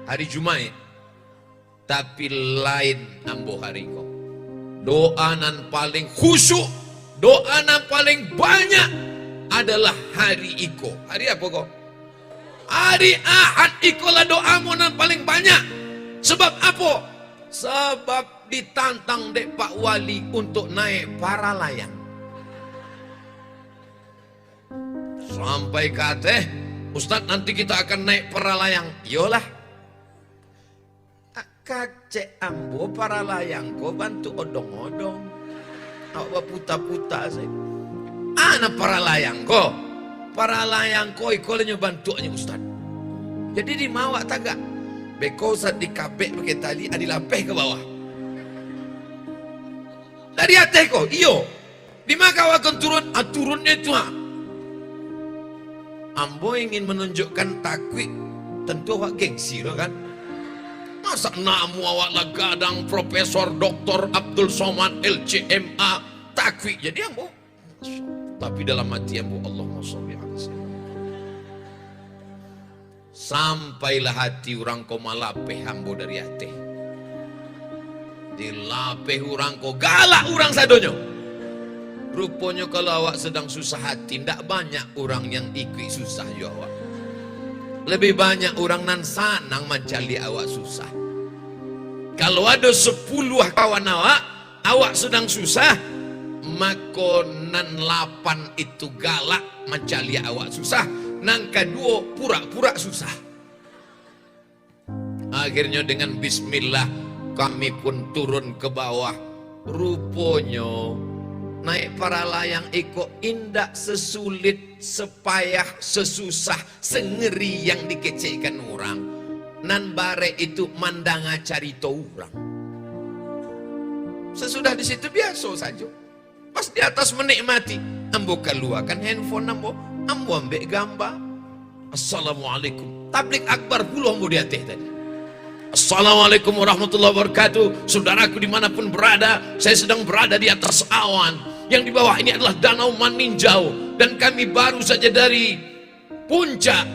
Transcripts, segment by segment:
hari Jumat, tapi lain ambo hari ko. Doa nan paling khusyuk, doa nan paling banyak adalah hari iko. Hari apa kok? Hari Ahad ikolah doamu nan paling banyak. Sebab apa? Sebab ditantang dek Pak Wali untuk naik para layang. Sampai kata, Ustaz nanti kita akan naik para layang. Yolah. Kacek ambo para layang ko bantu odong-odong. Awak puta-puta saya. Ana para layang ko. Para layang ko ikolanya bantunya Ustaz. Jadi di mawak tagak. Beko Ustaz dikabek pakai tali adilapeh ke bawah. Dari atas ko, iyo. Di maka akan turun, turunnya itu ha. Ambo ingin menunjukkan takwik, tentu awak gengsi loh kan. Masa namu awak lah gadang Profesor Dr. Abdul Somad LCMA takwik jadi ambo. Tapi dalam hati ambo Allahumma sholli alaihi wasallam. Sampailah hati orang ko malapeh ambo dari hati. Dilapeh orang ko galak orang sadonyo. Rupanya kalau awak sedang susah hati, tidak banyak orang yang ikut susah ya awak. Lebih banyak orang nan sanang mencari awak susah. Kalau ada 10 kawan awak sedang susah, maka nan 8 itu galak mencari awak susah, nan kedua pura-pura susah. Akhirnya dengan bismillah kami pun turun ke bawah. Rupanya naik para layang iko indak sesulit, sepayah, sesusah, sengeri yang dikecekkan orang. Nan bare itu mandanga carito orang. Sesudah di situ biasa saja. Pas di atas menikmati, ambo keluarkan handphone ambo ambek gambar. Assalamualaikum. Tablik akbar puluh ambo di atas tadi. Assalamualaikum warahmatullahi wabarakatuh. Saudaraku dimanapun berada, saya sedang berada di atas awan. Yang di bawah ini adalah Danau Maninjau. Dan kami baru saja dari puncak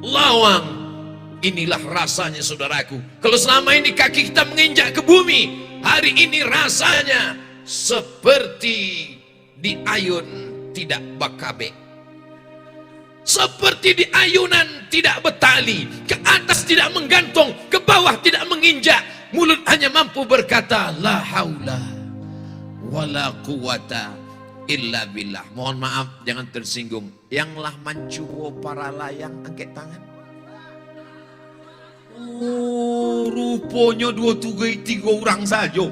Lawang. Inilah rasanya saudaraku. Kalau selama ini kaki kita menginjak ke bumi, hari ini rasanya seperti di ayun tidak bakabe. Seperti di ayunan tidak bertali. Ke atas tidak menggantung, ke bawah tidak menginjak. Mulut hanya mampu berkata la haula wala quwata illa billah. Mohon maaf jangan tersinggung. Yanglah mancuwo para layang angkat tangan. Rupanya 2, 3 orang saja.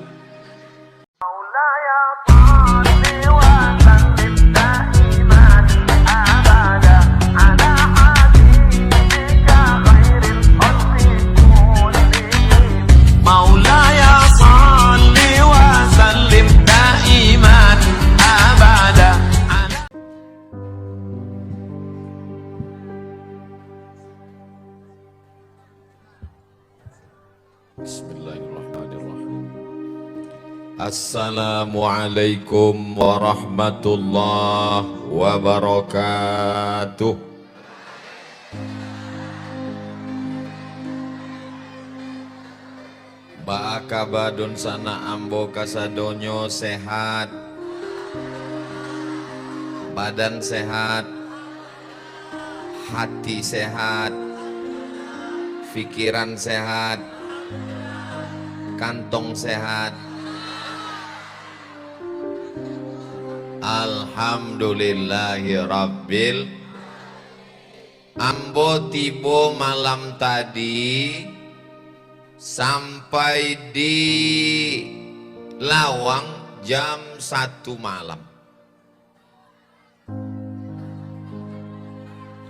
Bismillahirrahmanirrahim. Assalamualaikum warahmatullahi wabarakatuh. Baakabadun sana ambo kasadonyo sehat, badan sehat, hati sehat, pikiran sehat, kantong sehat. Alhamdulillahi rabbil. Ambo tibo malam tadi sampai di Lawang jam 1 malam.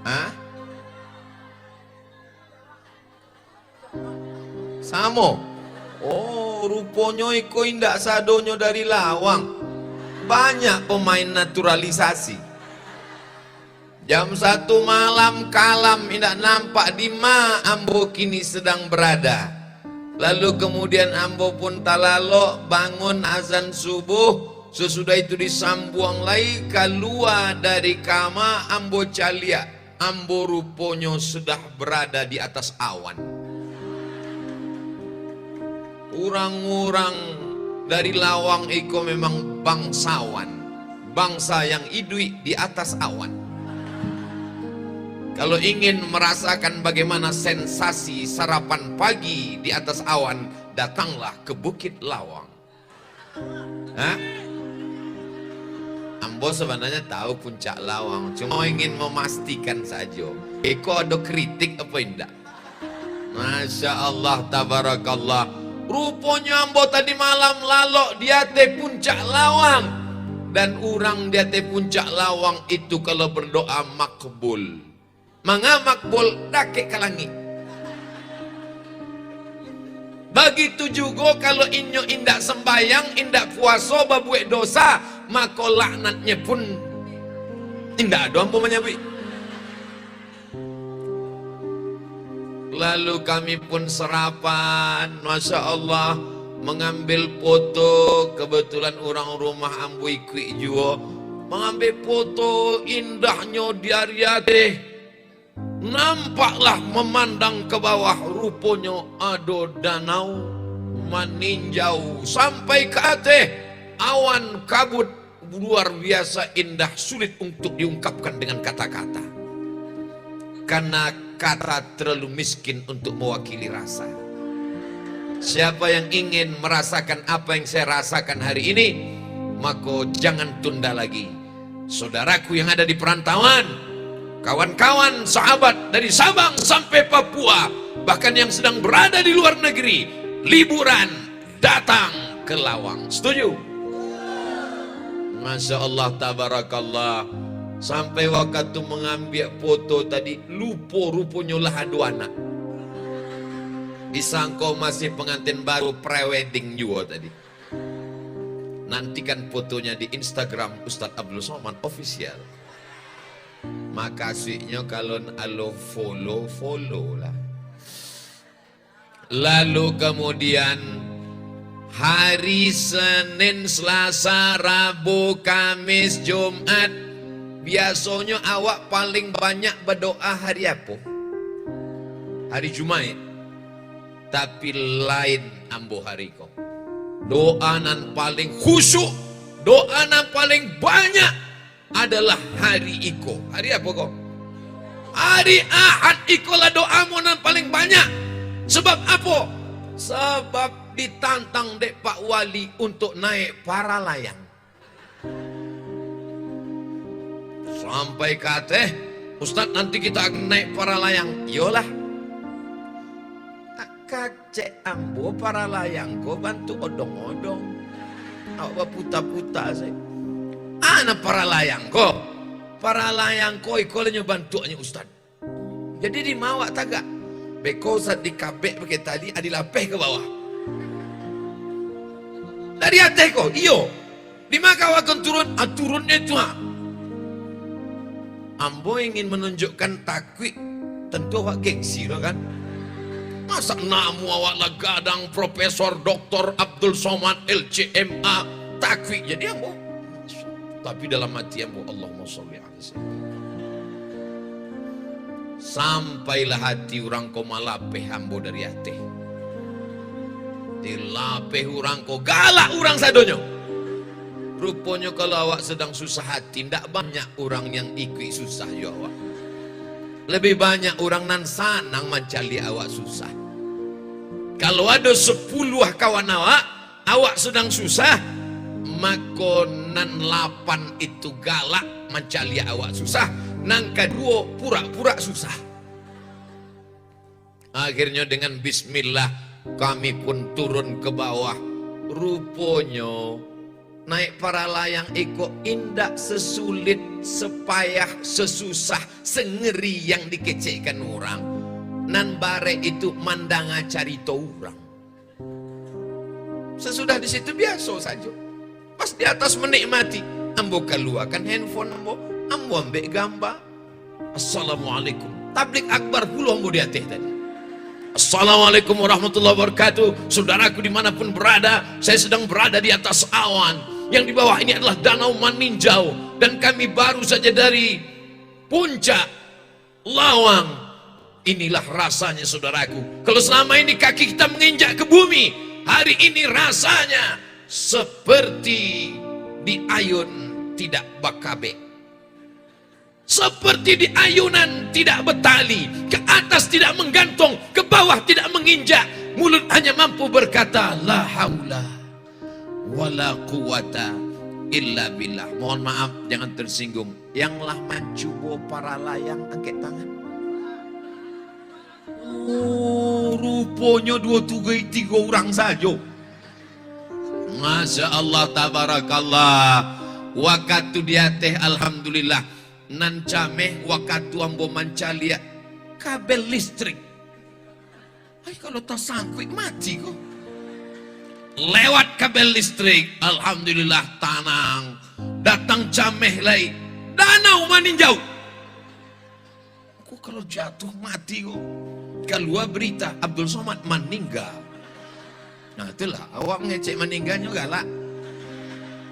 Hah? Samo. Oh, rupanya iko indak sadonyo dari Lawang. Banyak pemain naturalisasi. Jam 1 malam kalam indak nampak di ma ambo kini sedang berada. Lalu kemudian ambo pun talalo bangun azan subuh. Sesudah itu disambuang lagi keluar dari kama ambo calia. Ambo rupanya sudah berada di atas awan. Orang-orang dari Lawang iko memang bangsawan, bangsa yang idui di atas awan. Kalau ingin merasakan bagaimana sensasi sarapan pagi di atas awan, datanglah ke Bukit Lawang. Hah? Ambo sebenarnya tahu puncak Lawang, cuma ingin memastikan saja. Eko ada kritik apa indah? Masya Allah, tabarakallah. Rupanya ambo tadi malam lalok dia teh puncak Lawang, dan orang dia teh puncak Lawang itu kalau berdoa makbul. Manga makbul dake ke langit. Begitu juga kalau inyo indak sembayang, indak puasa, babuek dosa, maka laknatnya pun indak ada ampun menyabi. Lalu kami pun sarapan, Masya Allah, mengambil foto. Kebetulan orang rumah ambu ikut juga mengambil foto indahnya di area teh. Nampaklah memandang ke bawah, rupanya ada danau meninjau sampai ke atas. Awan kabut luar biasa indah, sulit untuk diungkapkan dengan kata-kata, karena kata terlalu miskin untuk mewakili rasa. Siapa yang ingin merasakan apa yang saya rasakan hari ini, maka jangan tunda lagi. Saudaraku yang ada di perantauan, kawan-kawan sahabat dari Sabang sampai Papua, bahkan yang sedang berada di luar negeri, liburan datang ke Lawang. Setuju? Masya Allah, tabarakallah. Sampai waktu mengambil foto tadi, lupa rupanya lah ada anak. Disangka masih pengantin baru, pre-wedding juga tadi. Nantikan fotonya di Instagram Ustadz Abdul Somad Official. Makasihnya kalau alo follow lah. Lalu kemudian hari Senin, Selasa, Rabu, Kamis, Jumat, biasanya awak paling banyak berdoa hari apa? Hari Jumat. Tapi lain ambo hari ko. Doa nan paling khusyuk, doa nan paling banyak adalah hari iko. Hari apa kok? Hari Ahad iko lah doamu nan paling banyak. Sebab apa? Sebab ditantang dek Pak Wali untuk naik para layang. Sampai kata, Ustadz nanti kita akan naik para layang. Yolah. Kacek ambo para layang ko bantu odong-odong. Awak puta-puta saya. Ana para layang ko. Para layang ko ikolnya bantuannya Ustadz. Jadi di mawak tagak. Beko saat di kabek pakai tali adilapeh ke bawah. Dari atas ko, iyo. Di maka akan turun, turunnya itu ha. Ambo ingin menunjukkan takwik, tentu awak gengsi kan. Masa namu awak lah gadang Profesor Dr. Abdul Somad LCMA takwik jadi ambo. Tapi dalam hati ambo Allahumma sholli alaihi wasallam. Sampailah hati orang ko malapeh ambo dari hati. Dilapeh orang ko galak orang sadonyo. Rupanya kalau awak sedang susah hati, tidak banyak orang yang ikut susah ya awak. Lebih banyak orang nan sanang mencari awak susah. Kalau ada 10 kawan awak sedang susah, maka nan 8 itu galak mencari awak susah, nan kedua pura-pura susah. Akhirnya dengan bismillah kami pun turun ke bawah. Rupanya naik para layang iko indak sesulit, sepayah, sesusah, sengeri yang dikecekkan orang. Nan bare itu mandanga carita orang. Sesudah di situ biasa saja. Pas di atas menikmati, ambo keluarkan handphone ambo ambil gambar. Assalamualaikum. Tablik akbar puluh ambo di atas tadi. Assalamualaikum warahmatullahi wabarakatuh. Saudaraku dimanapun berada, saya sedang berada di atas awan. Yang di bawah ini adalah danau meninjau, dan kami baru saja dari puncak Lawang. Inilah rasanya saudaraku. Kalau selama ini kaki kita menginjak ke bumi, hari ini rasanya seperti di ayun tidak bakabe. Seperti di ayunan tidak bertali, ke atas tidak menggantung, ke bawah tidak menginjak. Mulut hanya mampu berkata la haula wala quwata illa billah. Mohon maaf, jangan tersinggung. Yang lah mancubo para layang, angkat tangan. Oh, rupanya 2 3 orang saja. Masya Allah, tabarakallah. Waktu dia teh alhamdulillah nan cameh waktu ambo mancalia kabel listrik. Ay, kalau tak sangkut mati kok. Lewat kabel listrik, alhamdulillah tanang. Datang cameh lagi, danau maninjau. Kok kalau jatuh mati kok. Keluar berita Abdul Somad meninggal. Nah itulah awak ngecek meninggal juga lah.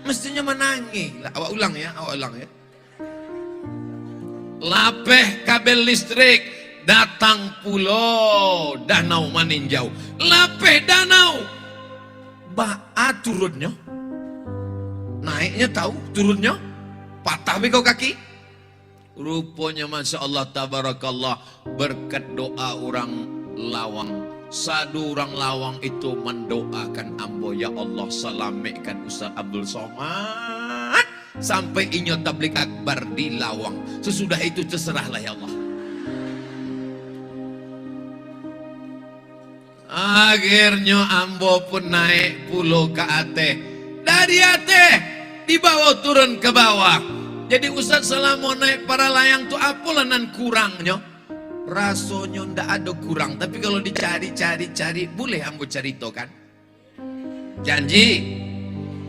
Mestinya menangis lah. Awak ulang ya, awak ulang ya. Lapeh kabel listrik, datang pulau danau maninjau. Lapeh danau, ba'a turunnya, naiknya tahu, turunnya patah beko kaki. Rupanya Masya Allah tabarakallah, berkat doa orang lawang. Satu orang lawang itu mendoakan ambo, ya Allah selamatkan Ustaz Abdul Somad sampai inyo tablik akbar di lawang. Sesudah itu terserahlah ya Allah. Akhirnya ambo pun naik pulau ke Ateh. Dari Ateh dibawa turun ke bawah. Jadi Ustaz selama naik para layang tuh apalah nan kurangnya? Rasanya ndak ada kurang. Tapi kalau dicari boleh ambo ceritakan. Janji,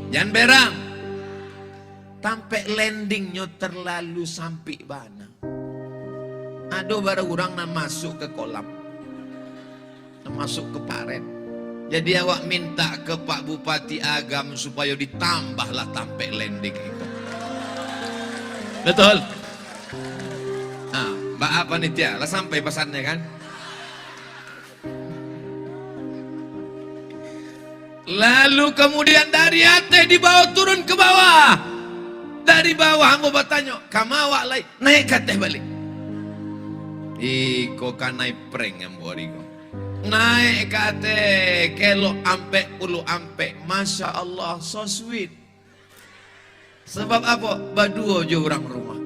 jangan berang. Sampai landingnya terlalu sampai bana. Ada baru orang nak masuk ke kolam, nak masuk ke paren. Jadi awak minta ke Pak Bupati Agam supaya ditambahlah sampai landing itu. Betul? Nah, Mbak apa nih Tia? Lah sampai pesannya kan? Lalu kemudian dari Ateh dibawa turun ke bawah. Dari bawah ambo bertanya, kamawak lain naik ke Ateh balik. Iko kan naik prank ambo riko. Naik ke Ateh, kelo ampe ulu ampe. Masya Allah, so sweet. Sebab apa? Baduo jo orang rumah.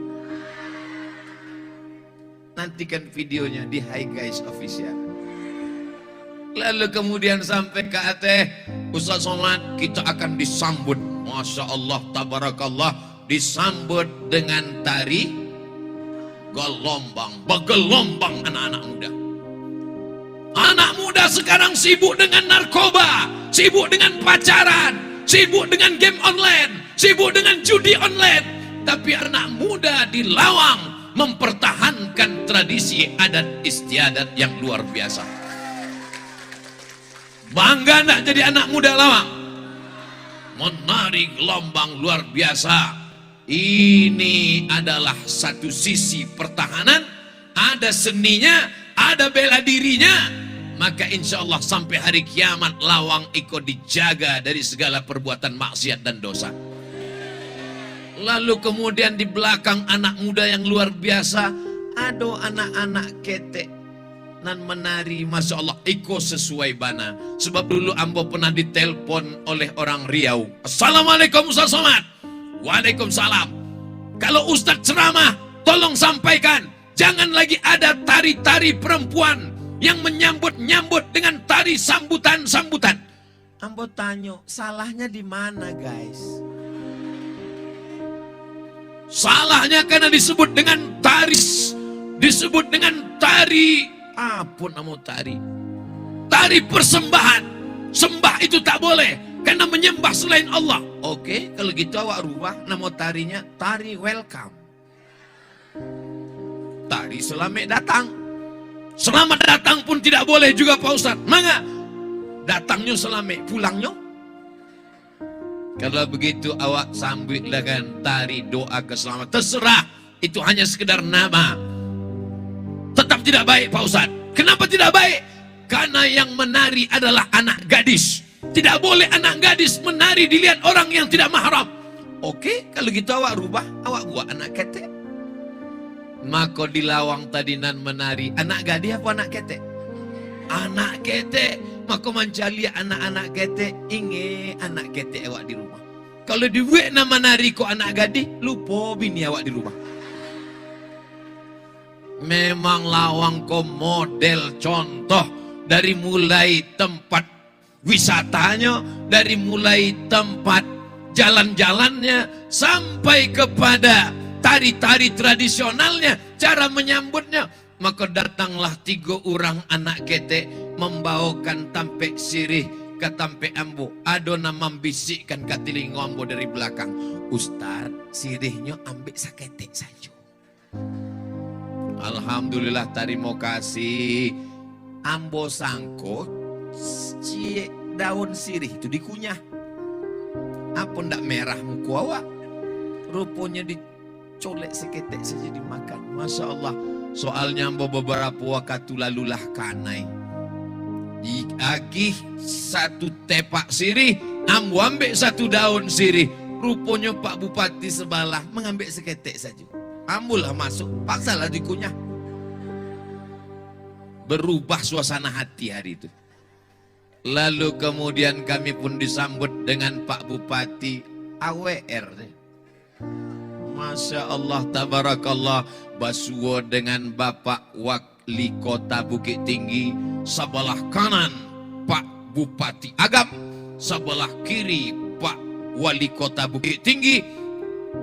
Nantikan videonya di Hi Guys Official. Lalu kemudian sampai ke Ateh, Ustaz Somad kita akan disambut. Masya Allah, tabarakallah. Disambut dengan tari gelombang, begelombang anak-anak muda. Anak muda sekarang sibuk dengan narkoba, sibuk dengan pacaran, sibuk dengan game online, sibuk dengan judi online. Tapi anak muda di lawang mempertahankan tradisi adat istiadat yang luar biasa. Bangga nak jadi anak muda lawang? Menari gelombang luar biasa. Ini adalah satu sisi pertahanan, ada seninya, ada bela dirinya. Maka insya Allah sampai hari kiamat lawang ikut dijaga dari segala perbuatan maksiat dan dosa. Lalu kemudian di belakang anak muda yang luar biasa, ada anak-anak ketek nan menari, Masya Allah ikut sesuai bana. Sebab dulu ambo pernah ditelepon oleh orang Riau. Assalamualaikum Ustaz Somad. Waalaikumsalam. Kalau Ustaz ceramah, tolong sampaikan, jangan lagi ada tari-tari perempuan yang menyambut-nyambut dengan tari sambutan-sambutan. Ambo tanya, salahnya di mana guys? Salahnya karena disebut dengan tari, apa nama tari? Tari persembahan. Sembah itu tak boleh. Karena menyembah selain Allah. Oke, kalau gitu awak rubah nama tarinya tari welcome. Tari selamat datang. Selamat datang pun tidak boleh juga Pak Ustadz. Mangga datangnya selamat, pulangnya. Kalau begitu awak sambut dengan tari doa keselamatan. Terserah, itu hanya sekedar nama. Tetap tidak baik Pak Ustadz. Kenapa tidak baik? Karena yang menari adalah anak gadis. Tidak boleh anak gadis menari dilihat orang yang tidak mahram. Oke, kalau gitu awak rubah, awak buat anak ketek. Maka di lawang tadinan menari, anak gadis apa anak ketek? Anak ketek. Maka mencari anak-anak ketek, inge anak ketek awak di rumah. Kalau dibuat nama nari kok anak gadis, lupa bini awak di rumah. Memang lawang ko model contoh dari mulai tempat wisatanya, dari mulai tempat jalan-jalannya, sampai kepada tari-tari tradisionalnya, cara menyambutnya. Maka datanglah 3 orang anak ketek membawakan tampek sirih ke tampek ambo. Adona membisikkan ke telinga ambo dari belakang, Ustaz, sirihnya ambil saketek saja. Alhamdulillah, terima kasih. Ambo sangko daun sirih itu dikunyah. Apa ndak merah muka awak? Rupanya dicolek seketek saja dimakan. Masya Allah. Soalnya ambo beberapa waktu lalulah kanai. Diagih 1 tepak sirih, ambo ambil 1 daun sirih. Rupanya Pak Bupati sebelah mengambil seketek saja. Ambulah masuk, paksalah dikunyah. Berubah suasana hati hari itu. Lalu kemudian kami pun disambut dengan Pak Bupati AWR. Masya Allah, tabarakallah. Basuwo dengan Bapak Wali Kota Bukit Tinggi. Sebelah kanan Pak Bupati Agam, sebelah kiri Pak Wali Kota Bukit Tinggi.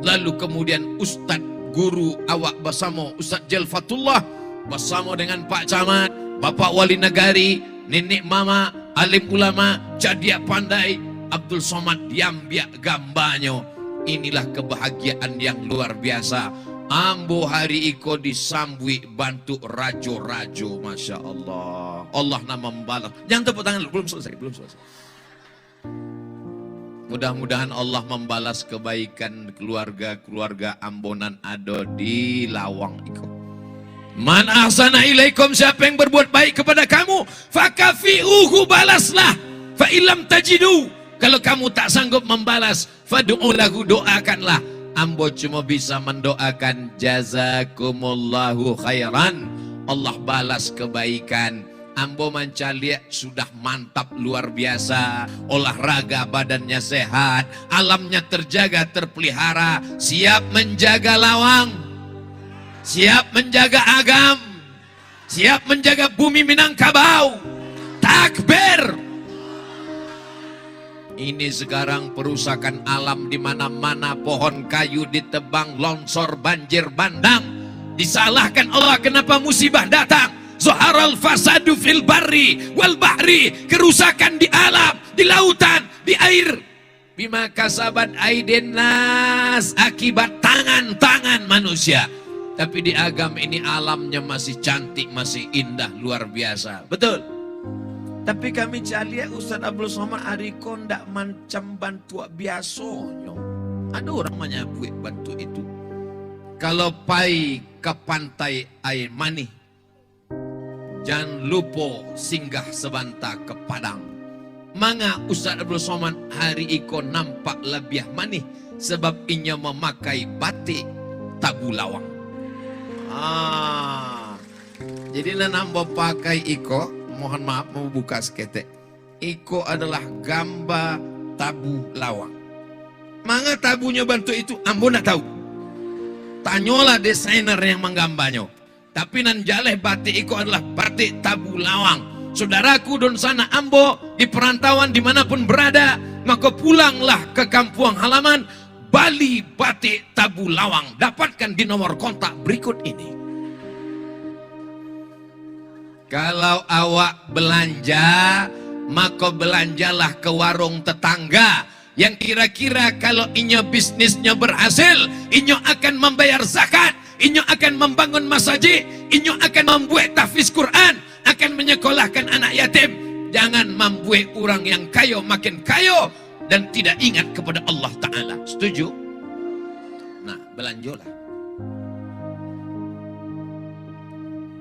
Lalu kemudian Ustadz Guru awak bersama Ustadz Jelfatullah, bersama dengan Pak Camat, Bapak Wali Negari, Nenek Mama, alim ulama, Cadia Pandai, Abdul Somad Yambiak Gambanyo. Inilah kebahagiaan yang luar biasa. Ambo hari iko disambui bantu rajo-rajo, Masya Allah. Allah nama membalas. Jangan tepuk tangan, belum selesai. Mudah-mudahan Allah membalas kebaikan keluarga-keluarga Ambonan Ado di lawang iko. Man ahsana ilaikum, siapa yang berbuat baik kepada kamu, fakafi'uhu, balaslah. Fa ilam tajidu, kalau kamu tak sanggup membalas, fad'u lahu, doakanlah. Ambo cuma bisa mendoakan jazakumullahu khairan. Allah balas kebaikan. Ambo mencari sudah mantap luar biasa. Olahraga, badannya sehat, alamnya terjaga, terpelihara. Siap menjaga lawang, siap menjaga Agam, siap menjaga bumi Minangkabau. Takbir. Ini sekarang perusakan alam di mana-mana, pohon kayu ditebang, longsor, banjir bandang. Disalahkan Allah kenapa musibah datang. Zuharal fasadu fil barri wal bahri, kerusakan di alam, di lautan, di air. Bima kasabat aidin nas, akibat tangan-tangan manusia. Tapi di agama ini alamnya masih cantik, masih indah, luar biasa. Betul. Tapi kami cari Ustaz Abdul Somad Ariko ndak macam bantu biasanya. Ada orang menyebut bantu itu. Kalau pai ke pantai air mani, jangan lupa singgah sebentar ke Padang. Manga Ustaz Abdul Somad hari iko nampak lebih manis sebab inya memakai batik tabu lawang. Jadi nambah pakai iko, mohon maaf mau buka seketek. Iko adalah gambar tabu lawang. Manga tabunya bantu itu ambo nak tahu. Tanyalah desainer yang menggambarnya. Tapi nan jaleh batik iko adalah batik tabu lawang. Saudaraku don sana ambo di perantauan dimanapun berada, maka pulanglah ke kampung halaman, Bali batik tabu lawang. Dapatkan di nomor kontak berikut ini. Kalau awak belanja, maka belanjalah ke warung tetangga yang kira-kira kalau inyo bisnisnya berhasil, inyo akan membayar zakat, inyo akan membangun masjid, inyo akan membuat tahfiz Quran, akan menyekolahkan anak yatim. Jangan membuat orang yang kaya makin kaya dan tidak ingat kepada Allah Ta'ala. Setuju? Nah, belanjalah.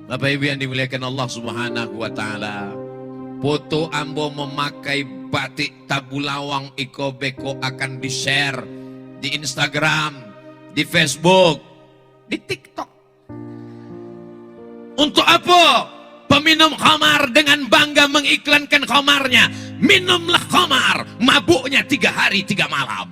Bapak Ibu yang dimuliakan Allah Subhanahu wa Ta'ala, foto ambo memakai batik tabu lawang iko beko akan di-share di Instagram, di Facebook, di TikTok. Untuk apa? Peminum khamar dengan bangga mengiklankan khamarnya. Minumlah khamar, mabuknya 3 hari 3 malam.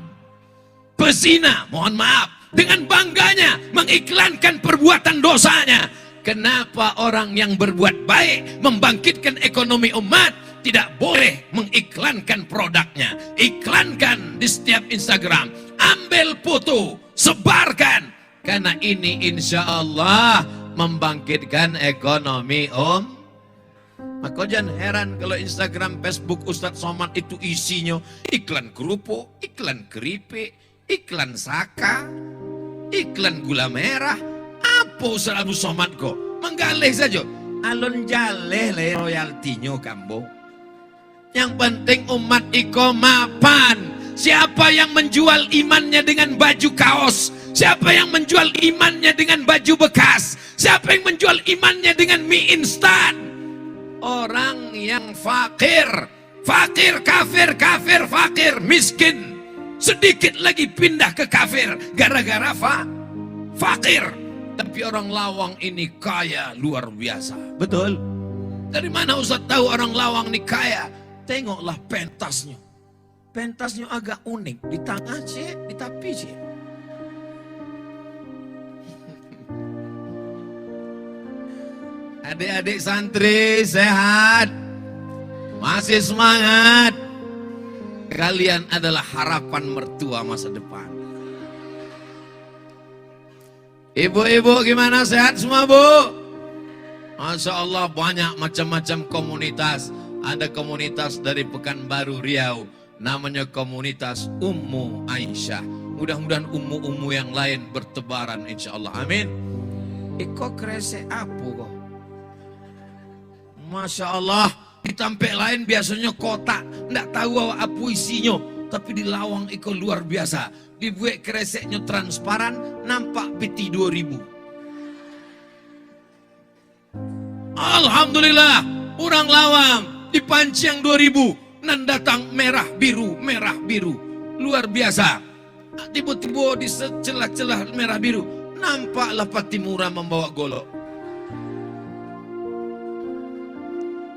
Pezina, mohon maaf, dengan bangganya mengiklankan perbuatan dosanya. Kenapa orang yang berbuat baik, membangkitkan ekonomi umat, tidak boleh mengiklankan produknya? Iklankan di setiap Instagram, ambil foto, sebarkan. Karena ini insya Allah membangkitkan ekonomi Maka jangan heran kalau Instagram, Facebook Ustadz Somad itu isinya iklan kerupuk, iklan keripik, iklan saka, iklan gula merah. Apa Ustadz Abu Somad kok? Menggalih saja. Alon jaleh le royaltinya kambo. Yang penting umat iko mapan. Siapa yang menjual imannya dengan baju kaos? Siapa yang menjual imannya dengan baju bekas? Siapa yang menjual imannya dengan mie instan? Orang yang fakir, kafir, fakir, miskin. Sedikit lagi pindah ke kafir gara-gara fakir. Tapi orang lawang ini kaya luar biasa. Betul? Dari mana Ustaz tahu orang lawang ini kaya? Tengoklah pentasnya. Pentasnya agak unik. Di tengah sih, di tepi sih. Adik-adik santri sehat, masih semangat. Kalian adalah harapan mertua masa depan. Ibu-ibu gimana, sehat semua bu? Masya Allah, banyak macam-macam komunitas. Ada komunitas dari Pekanbaru Riau, namanya komunitas Ummu Aisyah. Mudah-mudahan ummu-ummu yang lain bertebaran insya Allah, amin. Iko kresek apa kok? Masya Allah, di tampek lain biasanya kotak, nggak tahu apa isinya, tapi di lawang iko luar biasa. Dibuat kreseknya transparan, nampak peti 2000. Alhamdulillah, orang lawang dipanci yang 2000, nan datang merah biru, luar biasa. Tiba-tiba di celah-celah merah biru, nampaklah Patimura membawa golok.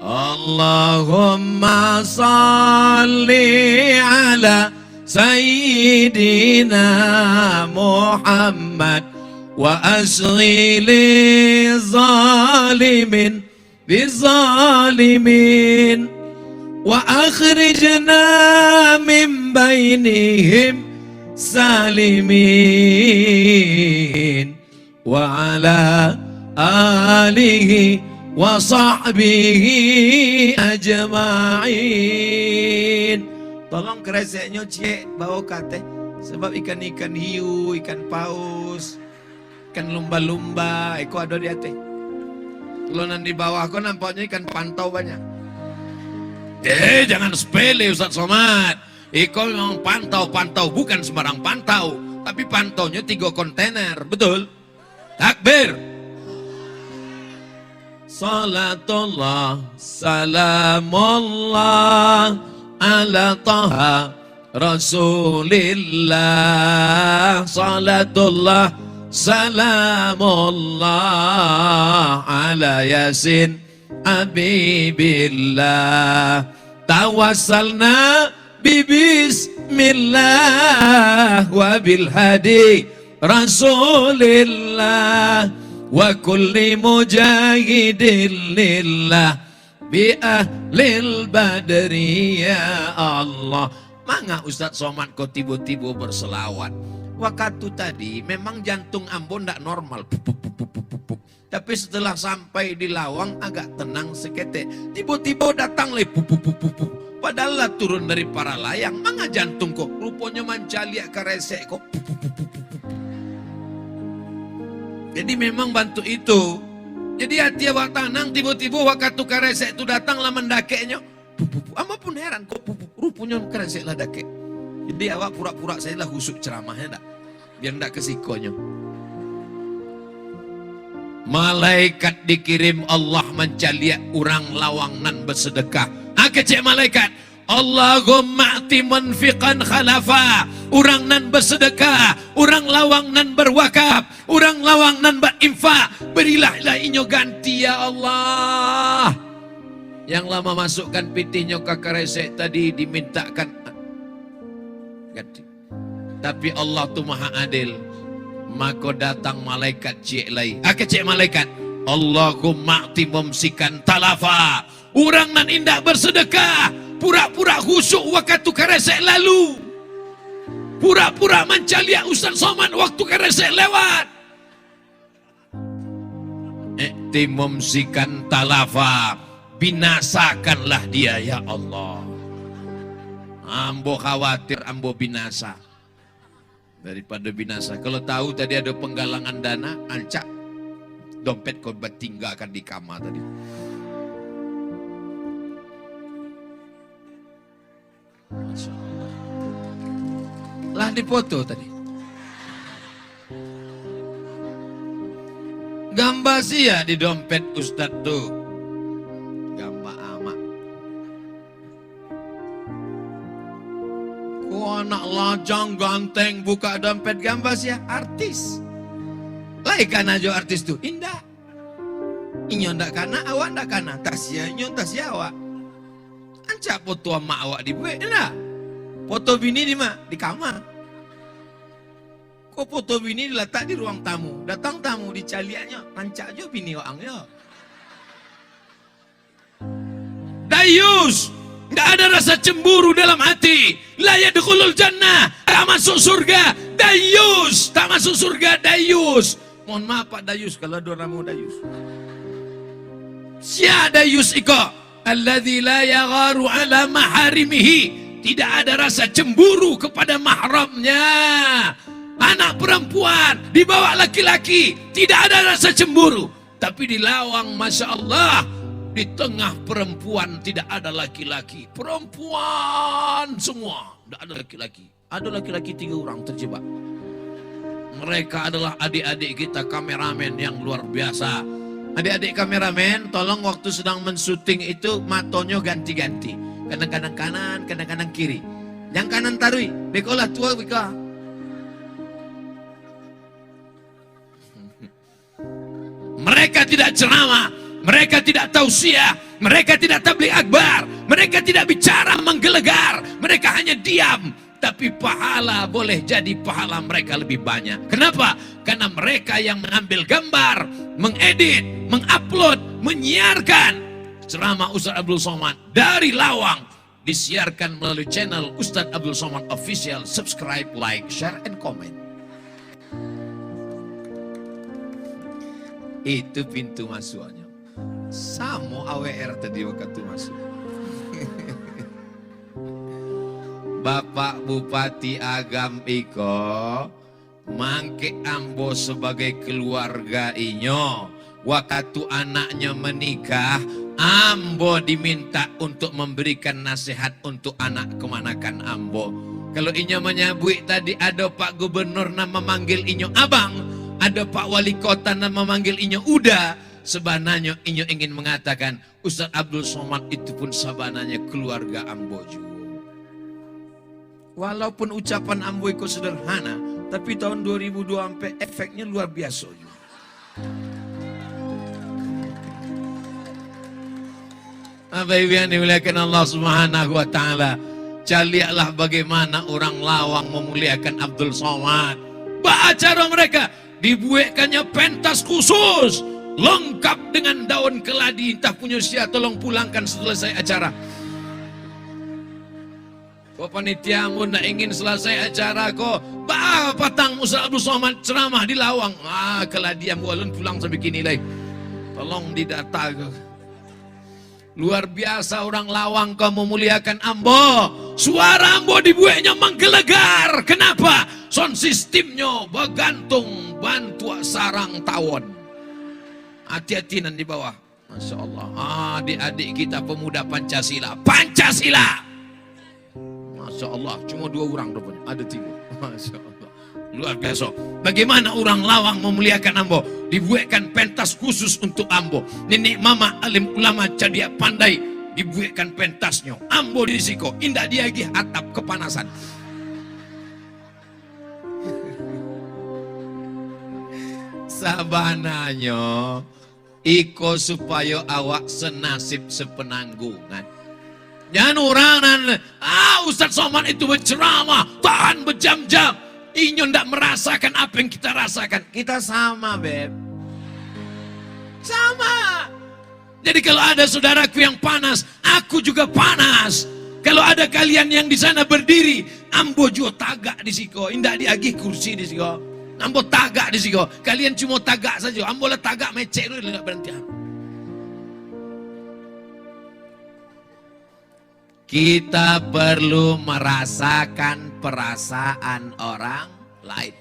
Allahumma salli ala Sayyidina Muhammad wa asghi li zalimin bizalimin wa akhrijna min bainihim salimin wa ala alihi wa sahbihi ajma'in. Tolong kreseknya cek bawa kate, sebab ikan-ikan hiu, ikan paus, ikan lumba-lumba, eko ada di atas. Kalau nanti di bawah kok nampaknya ikan pantau banyak. Jangan sepele Ustadz Somad. Eko memang pantau, bukan sembarang pantau, tapi pantaunya 3 kontainer, betul? Takbir. Salatullah, salamullah ala taha rasulillah. Salatullah, salamullah ala yasin habibillah. Tawassalna bibismillah wa bilhadi rasulillah wa kulli mujahidin lillah bi ahlil badri ya Allah. Mangga Ustadz Somad kok tiba-tiba berselawat. Waktu tadi memang jantung Ambon tidak normal. Tapi setelah sampai di lawang agak tenang sekete. Tiba-tiba datang lagi. Padahal lah turun dari para layang. Mangga jantung kok rupanya mancalia karesek kok. Jadi memang bantu itu. Jadi hati awak tanang tiba-tiba waktu karesek itu datanglah mendakeknya. Ama pun heran kok rupanya karesek lah dakek. Jadi awak pura-pura saya lah husuk ceramahnya dak. Biar ndak kesikonya. Malaikat dikirim Allah mencalia orang lawang nan bersedekah. Kecek malaikat. Allahumma ati munfiqan khalafa. Orang nan bersedekah, orang lawang nan berwakaf, orang lawang nan berinfak, berilah inyo ganti ya Allah. Yang lama masukkan pitihnya ke keresek tadi dimintakan ganti. Tapi Allah tu maha adil. Maka datang malaikat cik lai. Cik malaikat. Allahumma ati mumsikan talafa. Orang nan indah bersedekah, pura-pura khusyuk waktu keresek lalu. Pura-pura mencaliak Ustaz Somad waktu keresek lewat. Mumsikan talafa. Binasakanlah dia ya Allah. Ambo khawatir ambo binasa daripada binasa. Kalau tahu tadi ada penggalangan dana, ancak dompet kau tinggalkan di kamar tadi. Masya Allah. Lah dipoto tadi. Gambar sia di dompet Ustaz tuh. Gambar amak. Kau anak lajang ganteng buka dompet gambar sia artis. Laikan aja artis tuh indah. Inyo ndak kana awak ndak kana. Tasia inyo tasia awak. Ancak foto emak awak di buek enggak? Foto bini di mana? Di kamar. Kok foto bini diletak di ruang tamu. Datang tamu dicaliannya, ancak aja bini orangnya. Dayus, enggak ada rasa cemburu dalam hati. La yadkhulul jannah, tak masuk surga. Dayus, tak masuk surga dayus. Mohon maaf Pak Dayus kalau ada orang mau dayus. Sia dayus iko. Alladzi la yagharu ala maharimihi. Tidak ada rasa cemburu kepada mahramnya. Anak perempuan dibawa laki-laki, tidak ada rasa cemburu. Tapi di lawang Masya Allah, di tengah perempuan tidak ada laki-laki. Perempuan semua, tidak ada laki-laki. Ada laki-laki 3 orang terjebak. Mereka adalah adik-adik kita kameramen yang luar biasa. Adik-adik kameramen, tolong waktu sedang mensyuting itu matonyo ganti-ganti. Kadang-kadang kanan, kadang-kadang kiri. Yang kanan tarui, bekolah tua beka. Mereka tidak ceramah, mereka tidak tausiah, mereka tidak tabligh akbar, mereka tidak bicara menggelegar, mereka hanya diam. Tapi pahala boleh jadi pahala mereka lebih banyak. Kenapa? Karena mereka yang mengambil gambar, mengedit, mengupload, menyiarkan ceramah Ustaz Abdul Somad dari Lawang disiarkan melalui channel Ustaz Abdul Somad Official. Subscribe, like, share, and comment. Itu pintu masuknya. Samo AWR tadi waktu masuk. Bapak Bupati Agam iko mangke ambo sebagai keluarga inyo. Waktu anaknya menikah, ambo diminta untuk memberikan nasihat untuk anak kemanakan ambo. Kalau inyo menyabui tadi ada Pak Gubernur nama manggil inyo abang, ada Pak Wali Kota nama manggil inyo uda. Sebenarnya inyo ingin mengatakan Ustaz Abdul Somad itu pun sabananya keluarga ambo juga. Walaupun ucapan ambo itu sederhana, tapi tahun 2002 sampai efeknya luar biasa juga. Bapak Ibu yang dimuliakan Allah Subhanahu wa taala, caliaklah bagaimana orang Lawang memuliakan Abdul Somad. Acara mereka dibuatkannya pentas khusus, lengkap dengan daun keladi. Entah punya sia tolong pulangkan selesai acara. Kau panitia pun nak ingin selesai acara kau patang Ustaz Abdul Somad ceramah di Lawang. Keladian bualun pulang sampai kini lagi. Tolong didata kau. Luar biasa orang Lawang kau memuliakan ambo. Suara ambo dibuatnya menggelegar. Kenapa? Sound sistemnya bergantung bantu sarang tawon. Hati-hati nanti di bawah. Masya Allah. Adik-adik kita pemuda Pancasila. Pancasila. Masya Allah, cuma 2 orang rupanya, ada 3. Masya Allah, luar biasa. Bagaimana orang Lawang memuliakan ambo? Dibuatkan pentas khusus untuk ambo. Nenek mama alim ulama cadia pandai dibuatkan pentasnya, ambo disiko, indah diagih atap kepanasan. Sabananya iko supaya awak senasib sepenanggungan. Jangan orang Ustaz Somad itu berceramah, tahan berjam-jam. Inyo ndak merasakan apa yang kita rasakan. Kita sama, Beb. Sama. Jadi kalau ada saudaraku yang panas, aku juga panas. Kalau ada kalian yang di sana berdiri, ambo juga tagak di siko, indah diagih kursi di siko. Ambo tagak di siko. Kalian cuma tagak saja. Ambo lah tagak mecek dulu enggak berhenti. Kita perlu merasakan perasaan orang lain.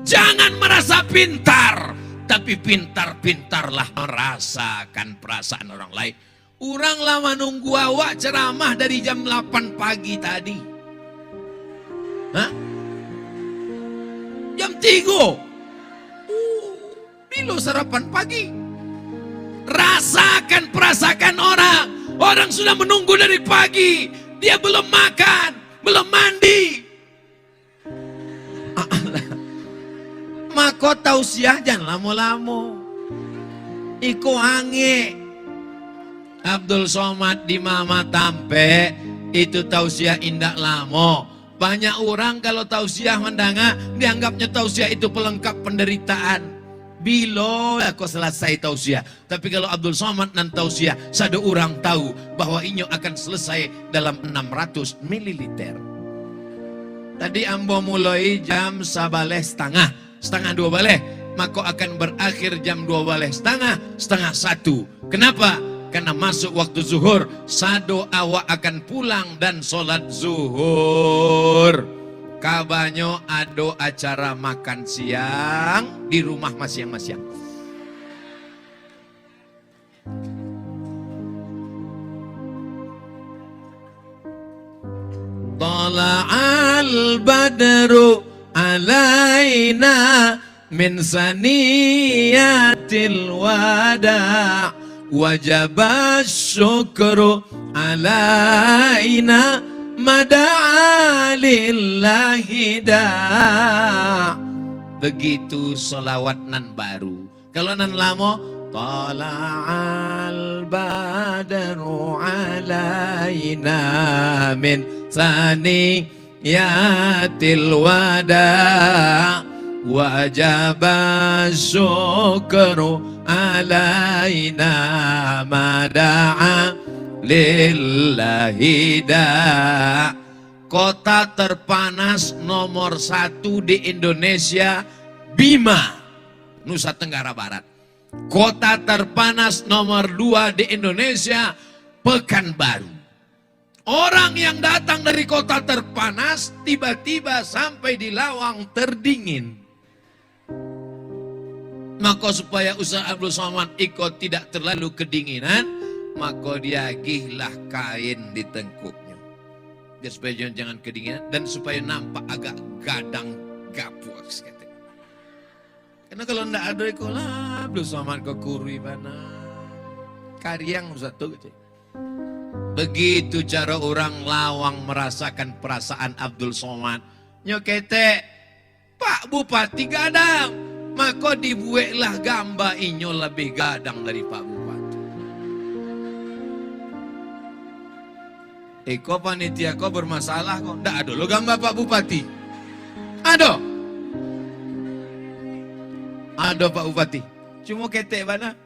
Jangan merasa pintar, tapi pintar-pintarlah merasakan perasaan orang lain. Orang lama nunggu awak ceramah dari jam 8 pagi tadi. Hah? Jam 3. Bilo sarapan pagi. Rasakan perasaan orang. Orang sudah menunggu dari pagi. Dia belum makan, belum mandi. Mako tausiah jangan lamo-lamo. Iko ange. Abdul Somad di Mama Tampe itu tausiah indah lamo. Banyak orang kalau tausiah mendanga dianggapnya tausiah itu pelengkap penderitaan. Bilo aku selesai tausiah. Tapi kalau Abdul Somad dan tausiah, satu orang tahu bahwa inyo akan selesai dalam 600 ml. Tadi ambo mulai jam 11.30, setengah 2 baleh. Maka akan berakhir jam 2 baleh setengah 1. Kenapa? Karena masuk waktu zuhur, sado awak akan pulang dan sholat zuhur. Kabanyo ado acara makan siang di rumah masing-masing. Tala'al badru alaina min saniyatil wada' wajaba syukru alaina mada'a lillahi da'. Begitu solawat nan baru. Kalau nan lama, tala'al badru alaina min saniyatil wada' wajaba syukru alaina mada'a lillahi da'. Kota terpanas nomor 1 di Indonesia, Bima, Nusa Tenggara Barat. Kota terpanas nomor 2 di Indonesia, Pekanbaru. Orang yang datang dari kota terpanas tiba-tiba sampai di lawang terdingin. Maka supaya usaha Abdul Somad ikut tidak terlalu kedinginan, maka dia gihlah kain di tengkuknya. Biar supaya jangan kedinginan dan supaya nampak agak gadang gapuk. Karena kalau tidak ada ikolah Abdul Somad ke kurui mana karyang satu. Begitu cara orang lawang merasakan perasaan Abdul Somad. Nyokete Pak Bupati gadang, maka dibuatlah gambar inyo lebih gadang dari Pak Bupati. Eko panitia kok bermasalah kok. Nggak ada lo gambar Pak Bupati. Ada. Ada Pak Bupati. Cuma ketek mana?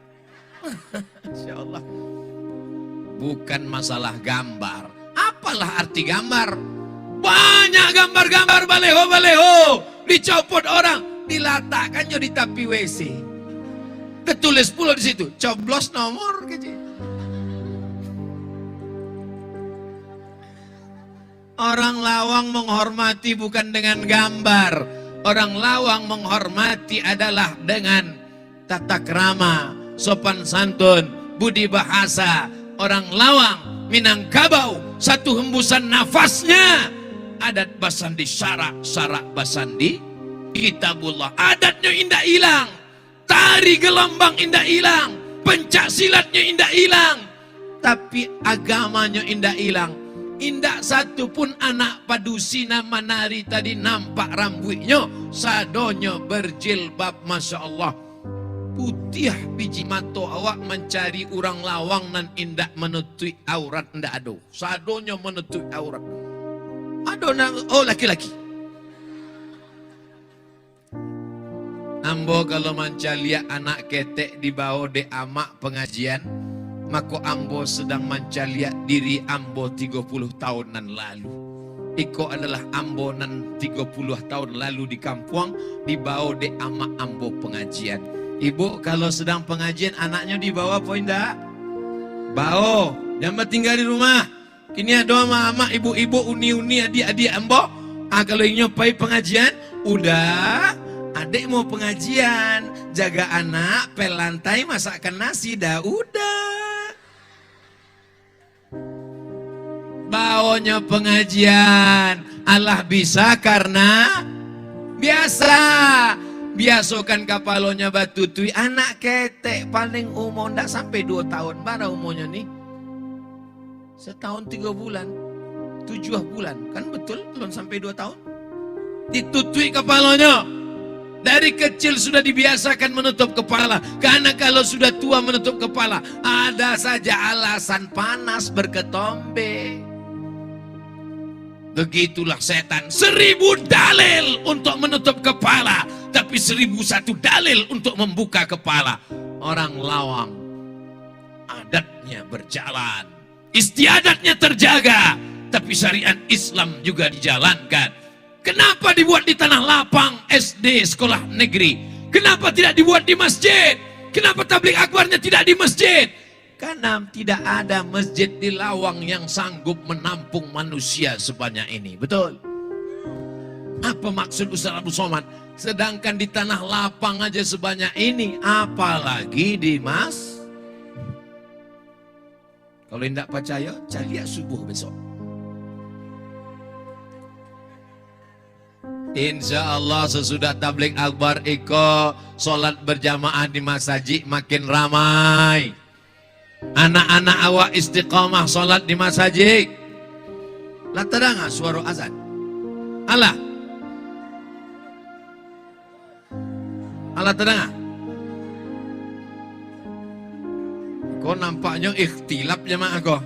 Insya Allah. Bukan masalah gambar. Apalah arti gambar? Banyak gambar-gambar baleho-baleho. Dicopot orang. Diletakkannya di tepi WC. Ketulis pula di situ. Coblos nomor kecil. Orang lawang menghormati bukan dengan gambar. Orang lawang menghormati adalah dengan tata krama, sopan santun, budi bahasa. Orang lawang Minangkabau, satu hembusan nafasnya adat basandi syarak, syarak basandi kitabullah. Adatnya indah hilang, tari gelambang indah hilang, pencak silatnya indah hilang. tapi agamanya indah hilang. Indah satu pun anak padusina manari tadi nampak rambutnya, sadonyo berjilbab, Masya Allah. Putih biji mata awak mencari orang lawang nan indah menutupi aurat ndak ado. Sadonyo menutupi aurat. Ado laki-laki. Ambo kalau mencaliak anak ketek dibawa de amak pengajian, maka ambo sedang mencaliak diri ambo 30 tahunan lalu. Iko adalah ambo nan 30 tahun lalu di kampung dibawa de amak ambo pengajian. Ibu kalau sedang pengajian anaknya dibawa apa indah? Bawa, jangan tinggal di rumah. Kini ada mama, ibu-ibu, uni-uni, adik-adik ambo. Kalau ingin nyopai pengajian, udah. Adik mau pengajian, jaga anak, pel lantai, masakkan nasi, dah udah. Bawanya pengajian, Allah bisa karena biasa. Biasakan kapalonya batu tui, anak ketek paling umur ndak sampai 2 tahun. Mana umurnya nih? Setahun 3 bulan, 7 bulan, kan betul belum sampai 2 tahun. Ditutui kepalanya. Dari kecil sudah dibiasakan menutup kepala. Karena kalau sudah tua menutup kepala, ada saja alasan panas berketombe. Begitulah setan. 1000 dalil untuk menutup kepala, tapi 1001 dalil untuk membuka kepala. Orang lawang, adatnya berjalan, istiadatnya terjaga, tapi syariat Islam juga dijalankan. Kenapa dibuat di tanah lapang SD sekolah negeri? Kenapa tidak dibuat di masjid? Kenapa tabligh akbarnya tidak di masjid? Karena tidak ada masjid di Lawang yang sanggup menampung manusia sebanyak ini. Betul? Apa maksud Ustaz Abu Somad? Sedangkan di tanah lapang aja sebanyak ini, apalagi di mas. Kalau tidak percaya, cari subuh besok. Insya Allah sesudah tabligh akbar iko sholat berjamaah di masjid makin ramai. Anak-anak awak istiqamah sholat di masjid. Lah terdengar suara azan. Allah terdengar. Kau nampaknya ikhtilaf jemaah kau.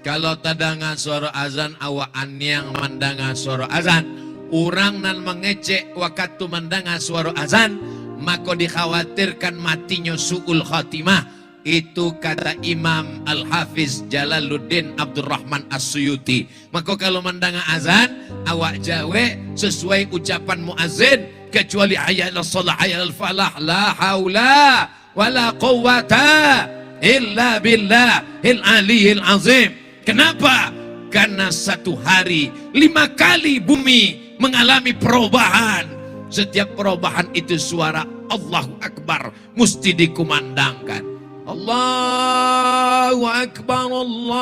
Kalau terdengar suara azan awak yang mendengar suara azan. Orang nan mengecek waktu mendengar suara azan, maka dikhawatirkan matinya su'ul khatimah. Itu kata Imam Al-Hafiz Jalaluddin Abdurrahman As-Suyuti. Maka kalau mendengar azan, awak jawe sesuai ucapan muazzin, kecuali hayya 'alas shalah, hayya 'alal falah, la haula wala quwwata illa billahil aliyil azim. Kenapa? Karena satu hari 5 kali bumi mengalami perubahan. Setiap perubahan itu suara Allahu Akbar mesti dikumandangkan. Allahu Akbar, Allahu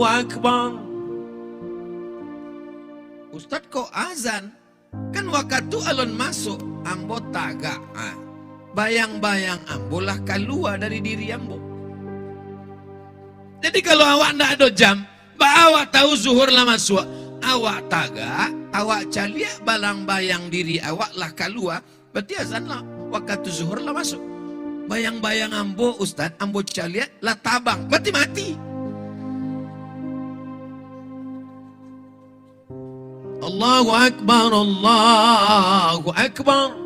Akbar. Ustaz kok azan? Kan waktu alun masuk, ambo tagak. Bayang-bayang ambo lah keluar dari diri ambo. Jadi kalau awak ndak ada jam, awak tahu zuhur lah masuk, awak tagak, awak caliak balang bayang diri awak lah keluar, berarti azan lah, waktu zuhur lah masuk. Bayang-bayang ambo Ustaz, ambo caliak lah tabang, berarti mati. Allahu Akbar, Allahu Akbar,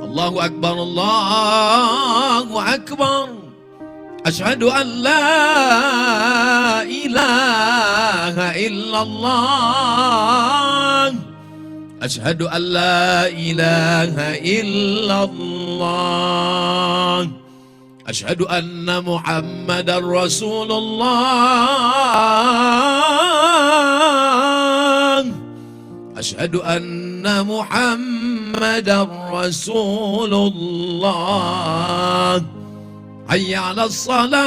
Allahu Akbar, Allahu Akbar. Asyhadu an la ilaha illallah. Asyhadu an la ilaha illallah. Asyhadu anna Muhammadar Rasulullah. Asyhadu anna Muhammadar Rasulullah. Hayya 'alas salah.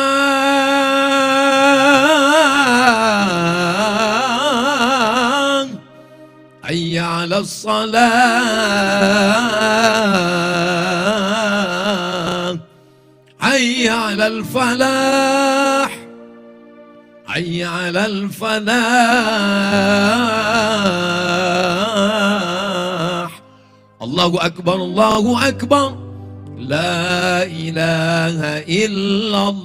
Hayya 'alas salah. hayya 'alal falah, hayya 'alal falah. Allahu akbar, Allahu akbar. La ilaha illallah.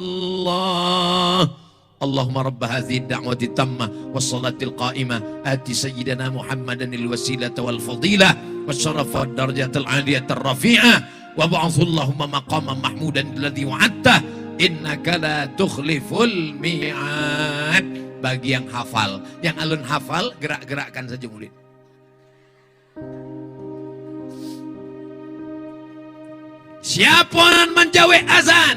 Allahumma rabb hadhihi ad-da'wati tammah was-salatil qa'imah ati sayyidina Muhammadan al-wasilata wal fadilah wasyarafa ad-darajatal 'aliyatar rafi'ah wa ba'athu Allahumma maqaman mahmudan alladhi wa'adta innaka la tukhliful mi'ad. Bagi yang hafal, yang alun hafal, gerak-gerakkan saja murid. Siapa yang menjawab azan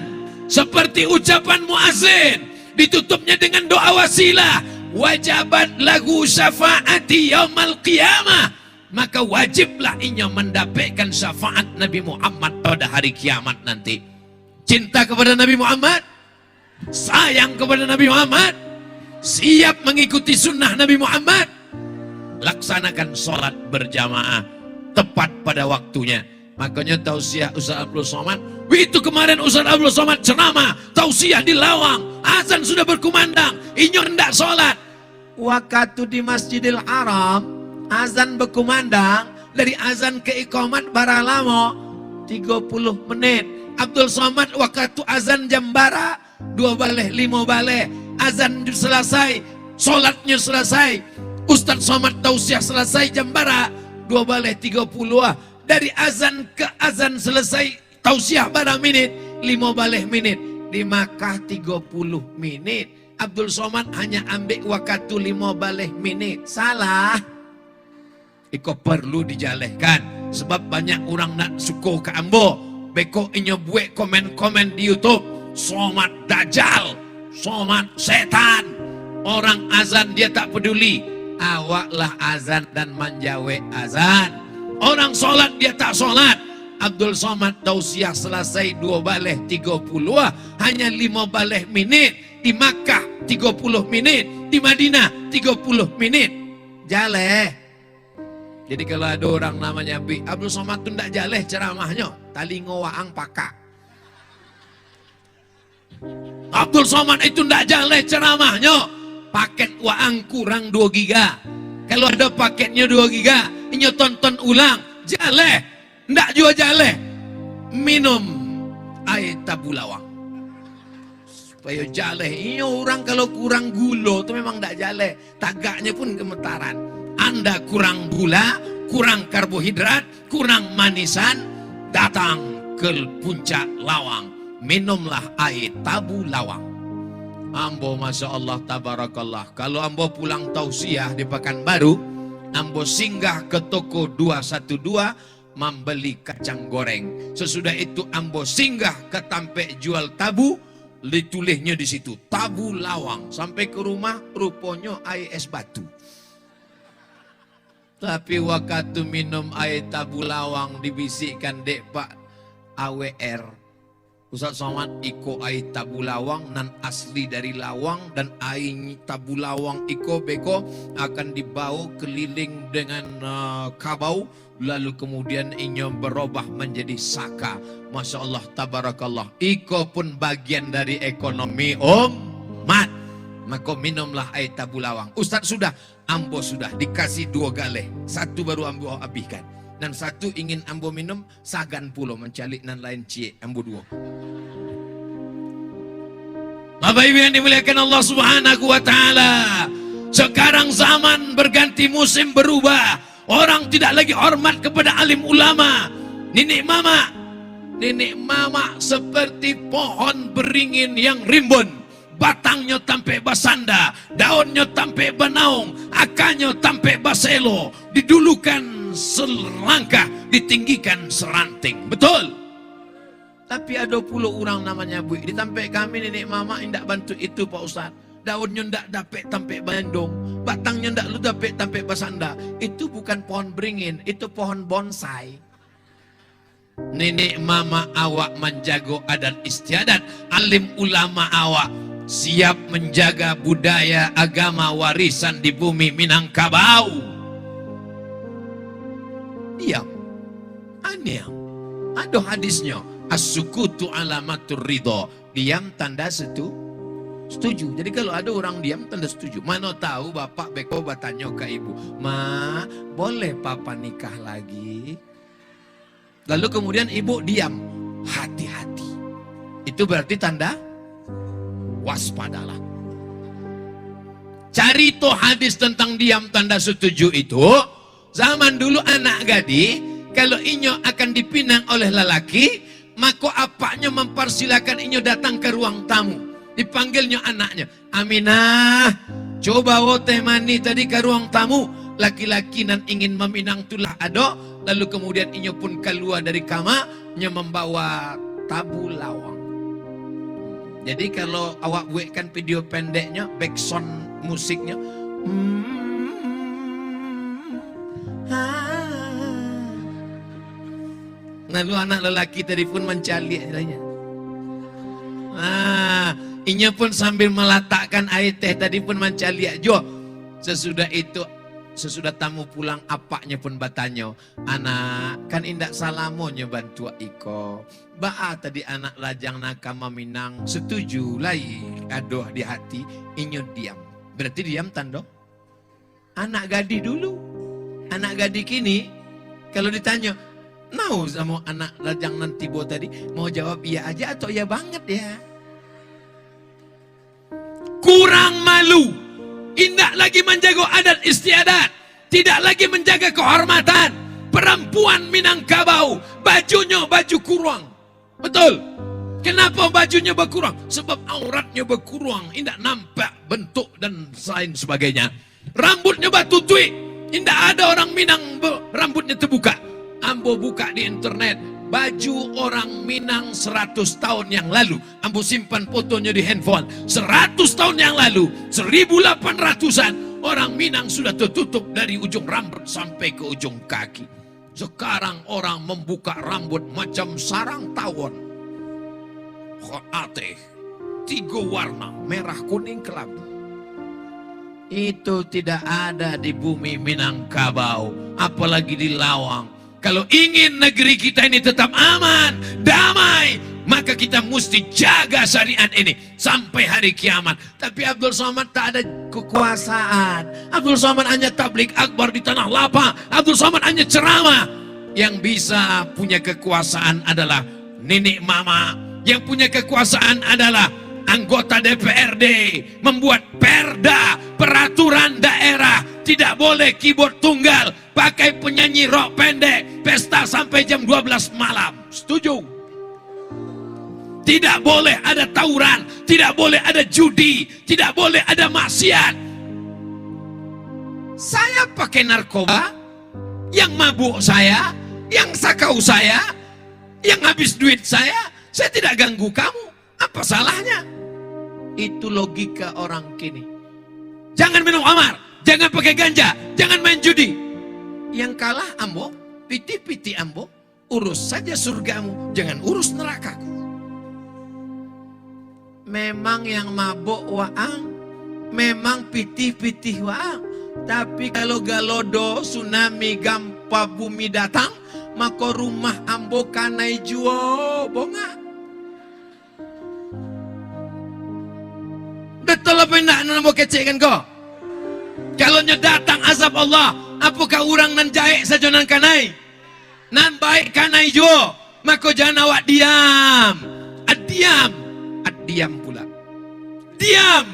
seperti ucapan muazzin, ditutupnya dengan doa wasilah, wajabat lagu syafaati yaumal qiyamah, maka wajiblah ia mendapatkan syafaat Nabi Muhammad pada hari kiamat nanti. Cinta kepada Nabi Muhammad, sayang kepada Nabi Muhammad, siap mengikuti sunnah Nabi Muhammad, laksanakan sholat berjamaah tepat pada waktunya. Makanya tausiah Ustaz Abdul Somad, itu kemarin Ustaz Abdul Somad ceramah, tausiah di Lawang, azan sudah berkumandang, inyo hendak sholat. Waktu di Masjidil Haram, azan berkumandang, dari azan ke iqamat bara lama, 30 menit. Abdul Somad waktu azan jam bara, 2 baleh, 5 baleh, azan selesai, sholatnya selesai. Ustaz Somad tausiah selesai jam bara, 2 baleh 30. Dari azan ke azan selesai tausiah berapa menit? 5 baleh menit. Di Makkah 30 menit. Abdul Somad hanya ambil waktu 5 baleh menit. Salah. Iko perlu dijalehkan. Sebab banyak orang nak suko ke ambo. Beko inyo buat komen-komen di YouTube. Somad dajjal. Somad setan. Orang azan dia tak peduli. Awaklah azan dan menjawe azan. Orang sholat dia tak sholat. Abdul Somad tausiah selesai 2 baleh 30, hanya 5 baleh menit. Di Makkah 30 menit, di Madinah 30 menit. Jaleh. Jadi kalau ada orang namanya Abdul Somad tu ndak jaleh ceramahnya, talingo waang pakak. Abdul Somad itu ndak jaleh ceramahnya, paket waang kurang 2 giga. Kalau ada paketnya 2 giga, inyo tonton ulang, jaleh, ndak juga jaleh, minum air tabu lawang. Supaya jaleh, inyo orang kalau kurang gula, itu memang ndak jaleh, tagaknya pun gemetaran. Anda kurang gula, kurang karbohidrat, kurang manisan, datang ke puncak lawang, minumlah air tabu lawang. Ambo Masya Allah Tabarakallah. Kalau ambo pulang tausiah di Pekanbaru, ambo singgah ke toko 212 membeli kacang goreng. Sesudah itu ambo singgah ke tampek jual tabu, ditulisnya di situ tabu lawang. Sampai ke rumah rupanya air es batu. Tapi waktu minum air tabu lawang dibisikkan dek Pak AWR, Ustaz Somad iko air tabu lawang nan asli dari lawang, dan air tabu lawang iko beko akan dibawa keliling dengan kabau, lalu kemudian inyo berubah menjadi saka. Masya Allah Tabarakallah. Iko pun bagian dari ekonomi umat. Maka minumlah air tabu lawang. Ustaz sudah, ambo sudah dikasih 2 galeh, 1 baru ambo habiskan. Dan 1 ingin ambo minum, sagan pulo mencalik nan lain cie, ambo 2. Bapak Ibu yang dimuliakan Allah Subhanahu wa Ta'ala, sekarang zaman berganti, musim berubah. Orang tidak lagi hormat kepada alim ulama. Nenek mama seperti pohon beringin yang rimbun. Batangnya tampe basanda, daunnya tampe banaung, akarnya tampe baselo. Didulukan selangkah, ditinggikan seranting. Betul? Tapi ada puluh orang namanya Bu, ditampe kami nenek mama indak bantu itu Pak Ustaz. Daunnya ndak dapat tampe bandung, batangnya ndak lu dapat tampe basanda. Itu bukan pohon beringin, itu pohon bonsai. Nenek mama awak menjaga adat istiadat, alim ulama awak siap menjaga budaya agama warisan di bumi Minangkabau. Diam, aniam. Ada hadisnya, as-sukutu alamatur ridho. Diam tanda setuju. Jadi kalau ada orang diam tanda setuju. Mana tahu bapak beko bertanya ke ibu, ma boleh papa nikah lagi? Lalu kemudian ibu diam, hati-hati. Itu berarti tanda waspadalah. Cari tuh hadis tentang diam tanda setuju itu. Zaman dulu anak gadis, kalau inyo akan dipinang oleh lelaki, maka apaknya mempersilakan inyo datang ke ruang tamu. Dipanggilnya anaknya, Aminah, coba wote mani tadi ke ruang tamu. Laki-laki nan ingin meminang tulah ado. Lalu kemudian inyo pun keluar dari kamar, inyo membawa tabu lawang. Jadi kalau awak buatkan video pendeknya, backsound musiknya, lalu anak lelaki tadi pun mencalik. Inya pun sambil meletakkan air teh tadi pun mencalik jo. Sesudah tamu pulang, apaknya pun bertanya, anak kan indak salamonya bantu iko. Ba'a tadi anak lajang nakama minang, setuju lai adoh di hati, inyo diam. Berarti diam tando. Anak gadi dulu. Anak gadi kini, kalau ditanya, mau sama anak lajang nanti bo tadi, mau jawab iya aja atau iya banget ya? Kurang malu, indak lagi menjaga adat istiadat, tidak lagi menjaga kehormatan. Perempuan Minangkabau, bajunya baju kurang. Betul. Kenapa bajunya berkurang? Sebab auratnya berkurang, indak nampak bentuk dan lain sebagainya. Rambutnya batutui, indak ada orang Minang rambutnya terbuka. Ambo buka di internet, baju orang Minang 100 tahun yang lalu. Ambo simpan fotonya di handphone. 100 tahun yang lalu, 1800-an, orang Minang sudah tertutup dari ujung rambut sampai ke ujung kaki. Sekarang orang membuka rambut macam sarang tawon. Khoateh, 3 warna, merah, kuning, kelabu. Itu tidak ada di bumi Minangkabau, apalagi di Lawang. Kalau ingin negeri kita ini tetap aman, damai, maka kita mesti jaga syariat ini sampai hari kiamat. Tapi Abdul Somad tak ada kekuasaan. Abdul Somad hanya tablik akbar di tanah lapang. Abdul Somad hanya ceramah. Yang bisa punya kekuasaan adalah nenek mama. Yang punya kekuasaan adalah anggota DPRD, membuat perda, peraturan daerah, tidak boleh keyboard tunggal, pakai penyanyi rock pendek, pesta sampai jam 12 malam. Setuju? Tidak boleh ada tawuran, tidak boleh ada judi, tidak boleh ada maksiat. Saya pakai narkoba, yang mabuk saya, yang sakau saya, yang habis duit saya tidak ganggu kamu. Apa salahnya? Itu logika orang kini. Jangan minum khamar, jangan pakai ganja, jangan main judi. Yang kalah ambo, piti-piti ambo, urus saja surgamu, jangan urus nerakaku. Memang yang mabuk waang, memang piti-piti waang. Tapi kalau galodo, tsunami, gempa bumi datang, maka rumah ambo kanai juo bonga. Betul apa nak nambo kecekkan kau? Kalau datang azab Allah, apakah orang nan jaik saja nan kanai? Nan baik kanai jo, maka jangan awak diam. Diam pula. Diam.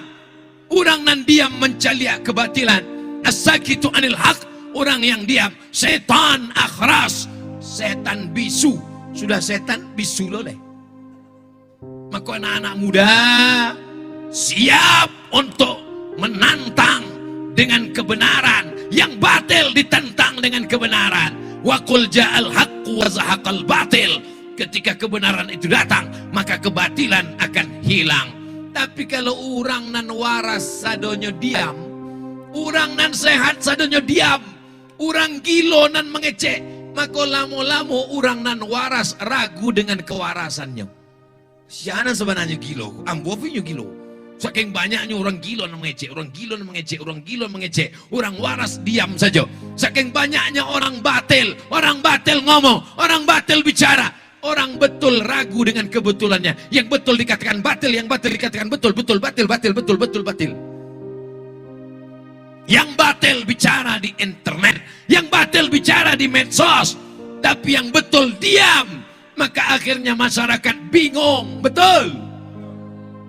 Orang nan diam mencaliak kebatilan. As-sakitu anil haq, orang yang diam. Setan akhras, setan bisu. Sudah setan bisu loleh. Maka anak-anak muda siap untuk menantang dengan kebenaran, yang batil ditentang dengan kebenaran. Wa qul ja'al haqqu wa zahaqal batil. Ketika kebenaran itu datang, maka kebatilan akan hilang. Tapi kalau orang nan waras sadonyo diam, orang nan sehat sadonyo diam, orang gilo nan mengecek, maka lamo-lamo orang nan waras ragu dengan kewarasannya. Siapa sebenarnya gilo? Ambo punya gilo. Saking banyaknya orang gila yang mengecek, orang gila yang mengecek, orang gila yang mengecek, orang waras diam saja. Saking banyaknya orang batil ngomong, orang batil bicara, Orang betul ragu dengan kebetulannya. Yang betul dikatakan batil, yang batil dikatakan betul, betul, batil, batil, betul, betul, batil. Yang batil bicara di internet, yang batil bicara di medsos, tapi yang betul diam. Maka akhirnya masyarakat bingung, betul.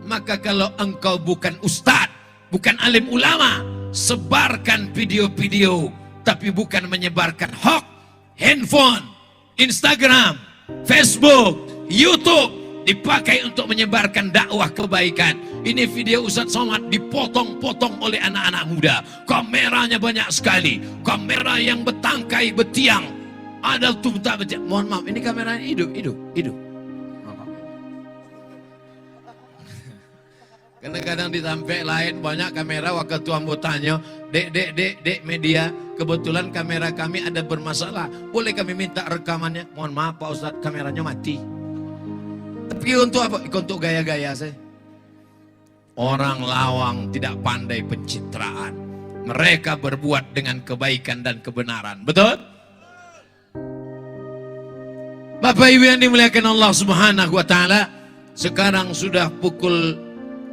Maka kalau engkau bukan ustadz, bukan alim ulama, sebarkan video-video, tapi bukan menyebarkan hoax. Handphone, Instagram, Facebook, YouTube dipakai untuk menyebarkan dakwah kebaikan. Ini video Ustadz Somad dipotong-potong oleh anak-anak muda. Kameranya banyak sekali, kamera yang bertangkai betiang. Ada tuh tak betiang. Mohon maaf, ini kameranya hidup. Kadang-kadang di sampai lain banyak kamera. Waktu tuan tanya, dek media, kebetulan kamera kami ada bermasalah, boleh kami minta rekamannya? Mohon maaf Pak Ustadz, kameranya mati. Tapi untuk apa? Untuk gaya-gaya saya. Orang lawang tidak pandai pencitraan. Mereka berbuat dengan kebaikan dan kebenaran. Betul? Bapak Ibu yang dimuliakan Allah Subhanahu wa taala, sekarang sudah pukul,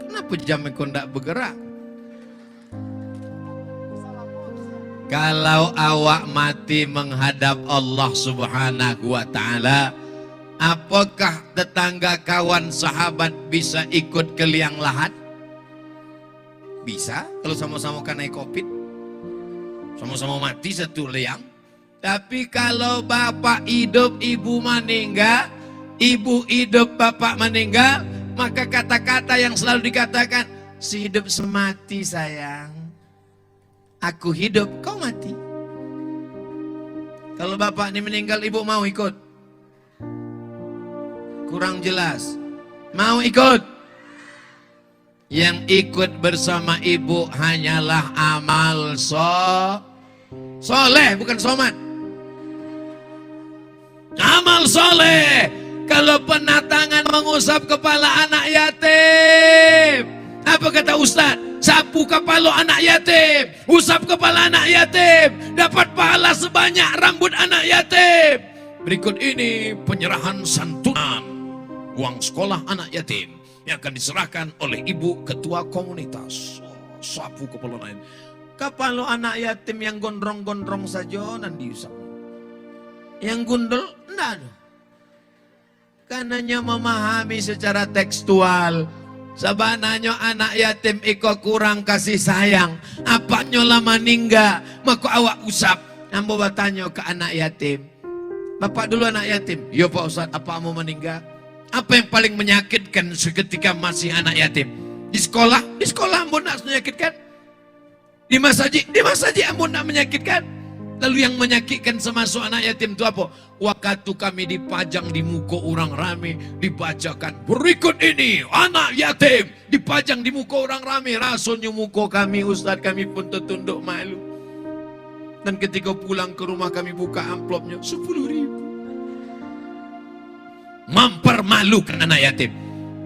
kenapa jamnya kok tidak bergerak? Kalau awak mati menghadap Allah Subhanahu wa taala, apakah tetangga, kawan, sahabat bisa ikut ke liang lahat? Bisa, kalau sama-sama kena COVID, sama-sama mati satu liang. Tapi kalau bapak hidup, ibu meninggal, ibu hidup, bapak meninggal, maka kata-kata yang selalu dikatakan, si hidup semati sayang, aku hidup, kau mati. Kalau bapak ini meninggal, ibu mau ikut? Kurang jelas. Mau ikut? Yang ikut bersama ibu hanyalah amal soleh, bukan somat. Amal soleh. Kalau pernah tangan mengusap kepala anak yatim, apa kata Ustaz? Sapu kepala anak yatim, usap kepala anak yatim, dapat pahala sebanyak rambut anak yatim. Berikut ini penyerahan santunan uang sekolah anak yatim yang akan diserahkan oleh ibu ketua komunitas. Sapu kepala lain. Kepala anak yatim yang gondrong-gondrong saja nanti usap. Yang gundul enggak ada. Karenanya memahami secara tekstual. Sebenarnya anak yatim iko kurang kasih sayang. Apanya lama meninggal, maka awak usap. Ambo bertanya ke anak yatim, bapak dulu anak yatim? Ya Pak Ustaz, apa mau meninggal? Apa yang paling menyakitkan seketika masih anak yatim? Di sekolah ambo nak menyakitkan. Di masjid ambo nak menyakitkan. Lalu yang menyakitkan semasa anak yatim itu apa? Waktu kami dipajang di muka orang ramai, dibacakan berikut ini anak yatim, dipajang di muka orang ramai. Rasanya muka kami, Ustaz, kami pun tertunduk malu. Dan ketika pulang ke rumah kami buka amplopnya 10.000. Mempermalukan anak yatim.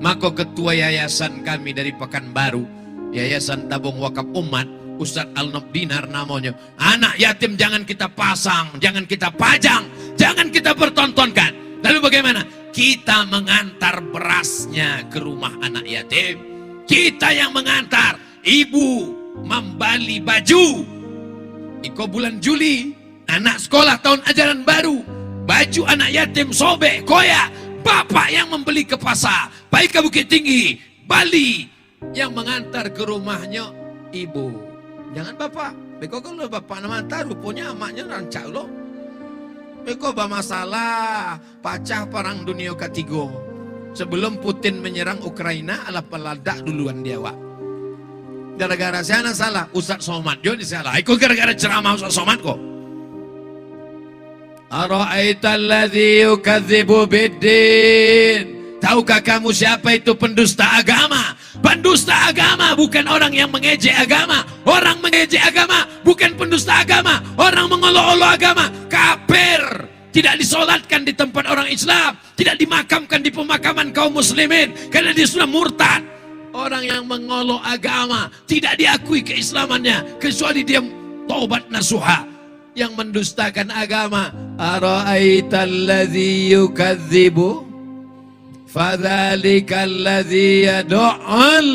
Maka ketua yayasan kami dari Pekanbaru, Yayasan Tabung Wakaf Umat, Ustadz Al-Nob Dinar namanya. Anak yatim jangan kita pasang, jangan kita pajang, jangan kita pertontonkan. Lalu bagaimana? Kita mengantar berasnya ke rumah anak yatim. Kita yang mengantar. Ibu membeli baju. Iko bulan Juli, anak sekolah tahun ajaran baru. Baju anak yatim sobek, koyak. Bapak yang membeli ke pasar. Baik ke Bukit Tinggi, Bali. Yang mengantar ke rumahnya ibu. Jangan bapak. Beko kalau bapak nama antar, rupanya amaknya rancak loh. Beko masalah pecah perang dunia ketiga. Sebelum Putin menyerang Ukraina, ala peladak duluan dia wak. Gara-gara saya salah, Ustadz Somad jo salah. Ikut gara-gara ceramah Ustadz Somad kok. Ara'aital ladzi yukadzibu biddin. Tahukah kamu siapa itu pendusta agama? Pendusta agama bukan orang yang mengejek agama. Orang mengejek agama bukan pendusta agama. Orang mengolok-olok agama. Kafir. Tidak disolatkan di tempat orang Islam. Tidak dimakamkan di pemakaman kaum muslimin. Karena dia sudah murtad. Orang yang mengolok agama tidak diakui keislamannya. Kecuali dia taubat nasuha. Yang mendustakan agama Ara'aita alladhi yukadzibu fadzalika alladhi yad'al.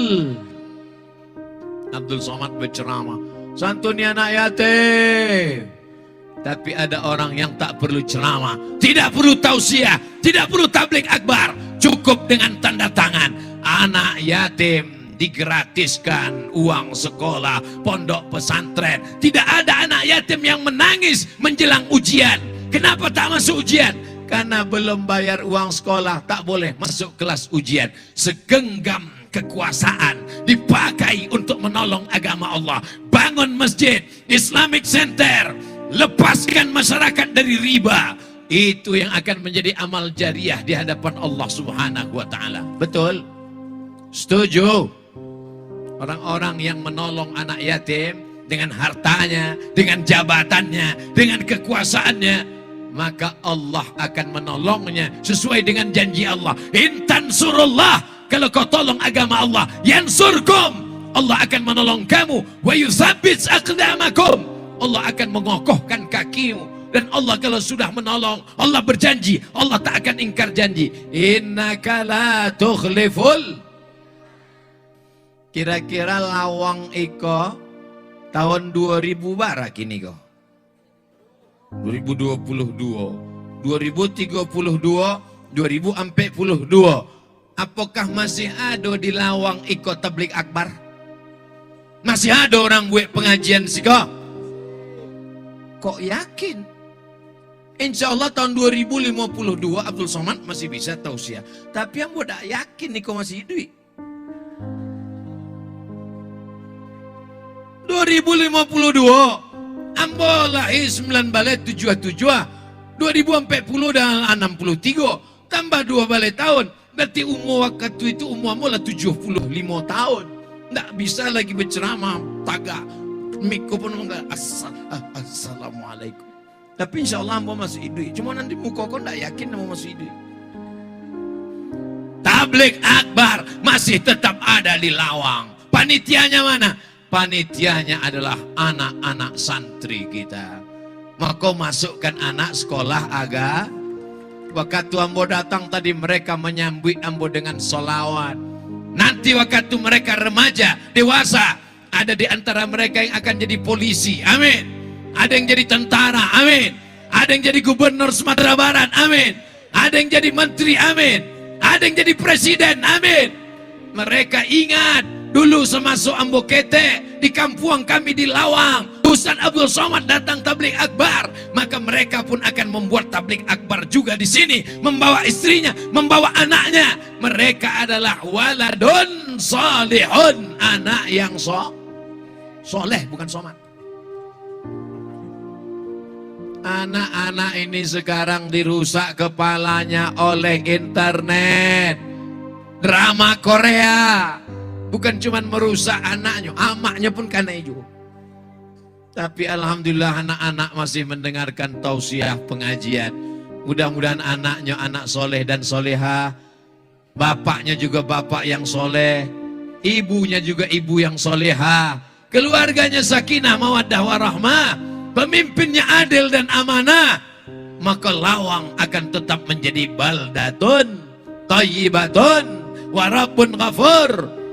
Abdul Somad berceramah, santuni anak yatim. Tapi ada orang yang tak perlu ceramah, tidak perlu tausiah, tidak perlu tablik akbar, cukup dengan tanda tangan. Anak yatim digratiskan uang sekolah, pondok pesantren. Tidak ada anak yatim yang menangis menjelang ujian. Kenapa tak masuk ujian? Karena belum bayar uang sekolah, tak boleh masuk kelas ujian. Segenggam kekuasaan dipakai untuk menolong agama Allah. Bangun masjid, Islamic Center, lepaskan masyarakat dari riba. Itu yang akan menjadi amal jariah di hadapan Allah Subhanahu wa ta'ala. Betul? Setuju? Orang-orang yang menolong anak yatim dengan hartanya, dengan jabatannya, dengan kekuasaannya, maka Allah akan menolongnya sesuai dengan janji Allah. Intan surullah, kalau kau tolong agama Allah, yansurkum, Allah akan menolong kamu. Wa yuthabbit aqdamakum, Allah akan mengokohkan kakimu. Dan Allah kalau sudah menolong, Allah berjanji, Allah tak akan ingkar janji. Innaka la tukhliful. Kira-kira lawang iko tahun 2000 barak ini kok. 2022, 2032, 2042. Apakah masih ada di lawang iko tablik akbar? Masih ada orang buat pengajian sih kok? Kok yakin? Insya Allah tahun 2052 Abdul Somad masih bisa tausiah. Tapi yang gue tak yakin nih kok masih hidup. 2052 ambo lahir 9 balik 77, 2040 dan 63 tambah 2 balik tahun, berarti umur waktu itu umur ambo lah 75 tahun. Nggak bisa lagi berceramah, tagak mikrofon enggak. Assalamualaikum. Tapi insya Allah ambo masih hidup. Cuma nanti muka kau nggak yakin ambo masih hidup. Tablik akbar masih tetap ada di lawang. Panitianya mana? Panitianya adalah anak-anak santri kita. Maka masukkan anak sekolah agak. Waktu ambo datang tadi mereka menyambut ambo dengan solawat. Nanti waktu mereka remaja, dewasa, ada di antara mereka yang akan jadi polisi, amin. Ada yang jadi tentara, amin. Ada yang jadi gubernur Sumatera Barat, amin. Ada yang jadi menteri, amin. Ada yang jadi presiden, amin. Mereka ingat dulu semasuk ambo kete di kampung kami di Lawang, Ustaz Abdul Somad datang tablik akbar, maka mereka pun akan membuat tablik akbar juga di sini, membawa istrinya, membawa anaknya. Mereka adalah waladun salihun, anak yang soleh, bukan somad. Anak-anak ini sekarang dirusak kepalanya oleh internet, drama Korea. Bukan cuma merusak anaknya, amaknya pun karena itu. Tapi alhamdulillah anak-anak masih mendengarkan tausiah pengajian. Mudah-mudahan anaknya anak soleh dan soleha, bapaknya juga bapak yang soleh, ibunya juga ibu yang soleha, keluarganya sakinah mawaddah warahmah, pemimpinnya adil dan amanah. Maka Lawang akan tetap menjadi baldatun thayyibatun wa rabbun ghafur.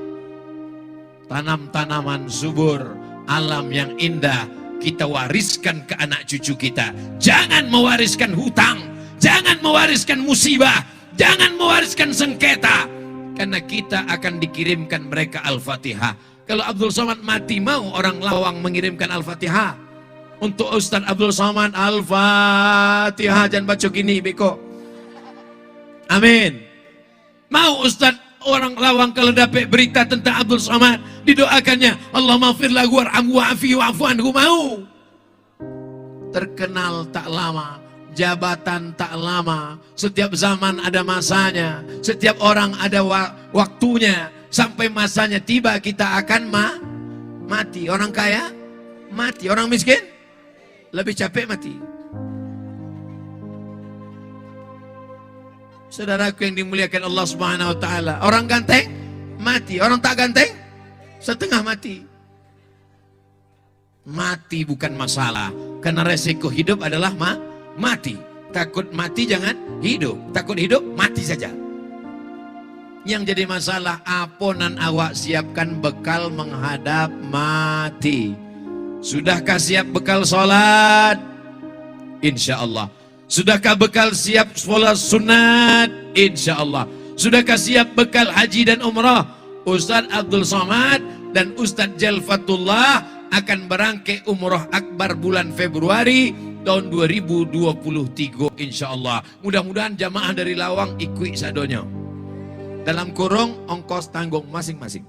Tanam-tanaman subur, alam yang indah kita wariskan ke anak cucu kita. Jangan mewariskan hutang, jangan mewariskan musibah, jangan mewariskan sengketa, karena kita akan dikirimkan mereka Al-Fatihah. Kalau Abdul Somad mati, mau orang Lawang mengirimkan Al-Fatihah untuk Ustaz Abdul Somad? Al-Fatihah, jangan baca gini beko. Amin. Mau Ustaz orang Lawang kalau dapat berita tentang Abdul Somad, didoakannya Allah maghfir lahu warhamhu wa'afihi wa'fu anhu, mau. Terkenal tak lama, jabatan tak lama, setiap zaman ada masanya, setiap orang ada waktunya. Sampai masanya tiba kita akan mati. Orang kaya mati, orang miskin lebih capek mati. Saudaraku yang dimuliakan Allah Subhanahu wa taala, orang ganteng mati, orang tak ganteng setengah mati. Mati bukan masalah, karena resiko hidup adalah mati. Takut mati jangan hidup. Takut hidup mati saja. Yang jadi masalah, aponan awak siapkan bekal menghadap mati. Sudahkah siap bekal sholat? Insya Allah. Sudahkah bekal siap sholat sunat? Insya Allah. Sudahkah siap bekal haji dan umrah? Ustadz Abdul Somad dan Ustadz Jalfatullah akan berangkai umrah akbar bulan Februari tahun 2023 insya Allah. Mudah-mudahan jamaah dari Lawang ikut sadonya. Dalam kurung ongkos tanggung masing-masing.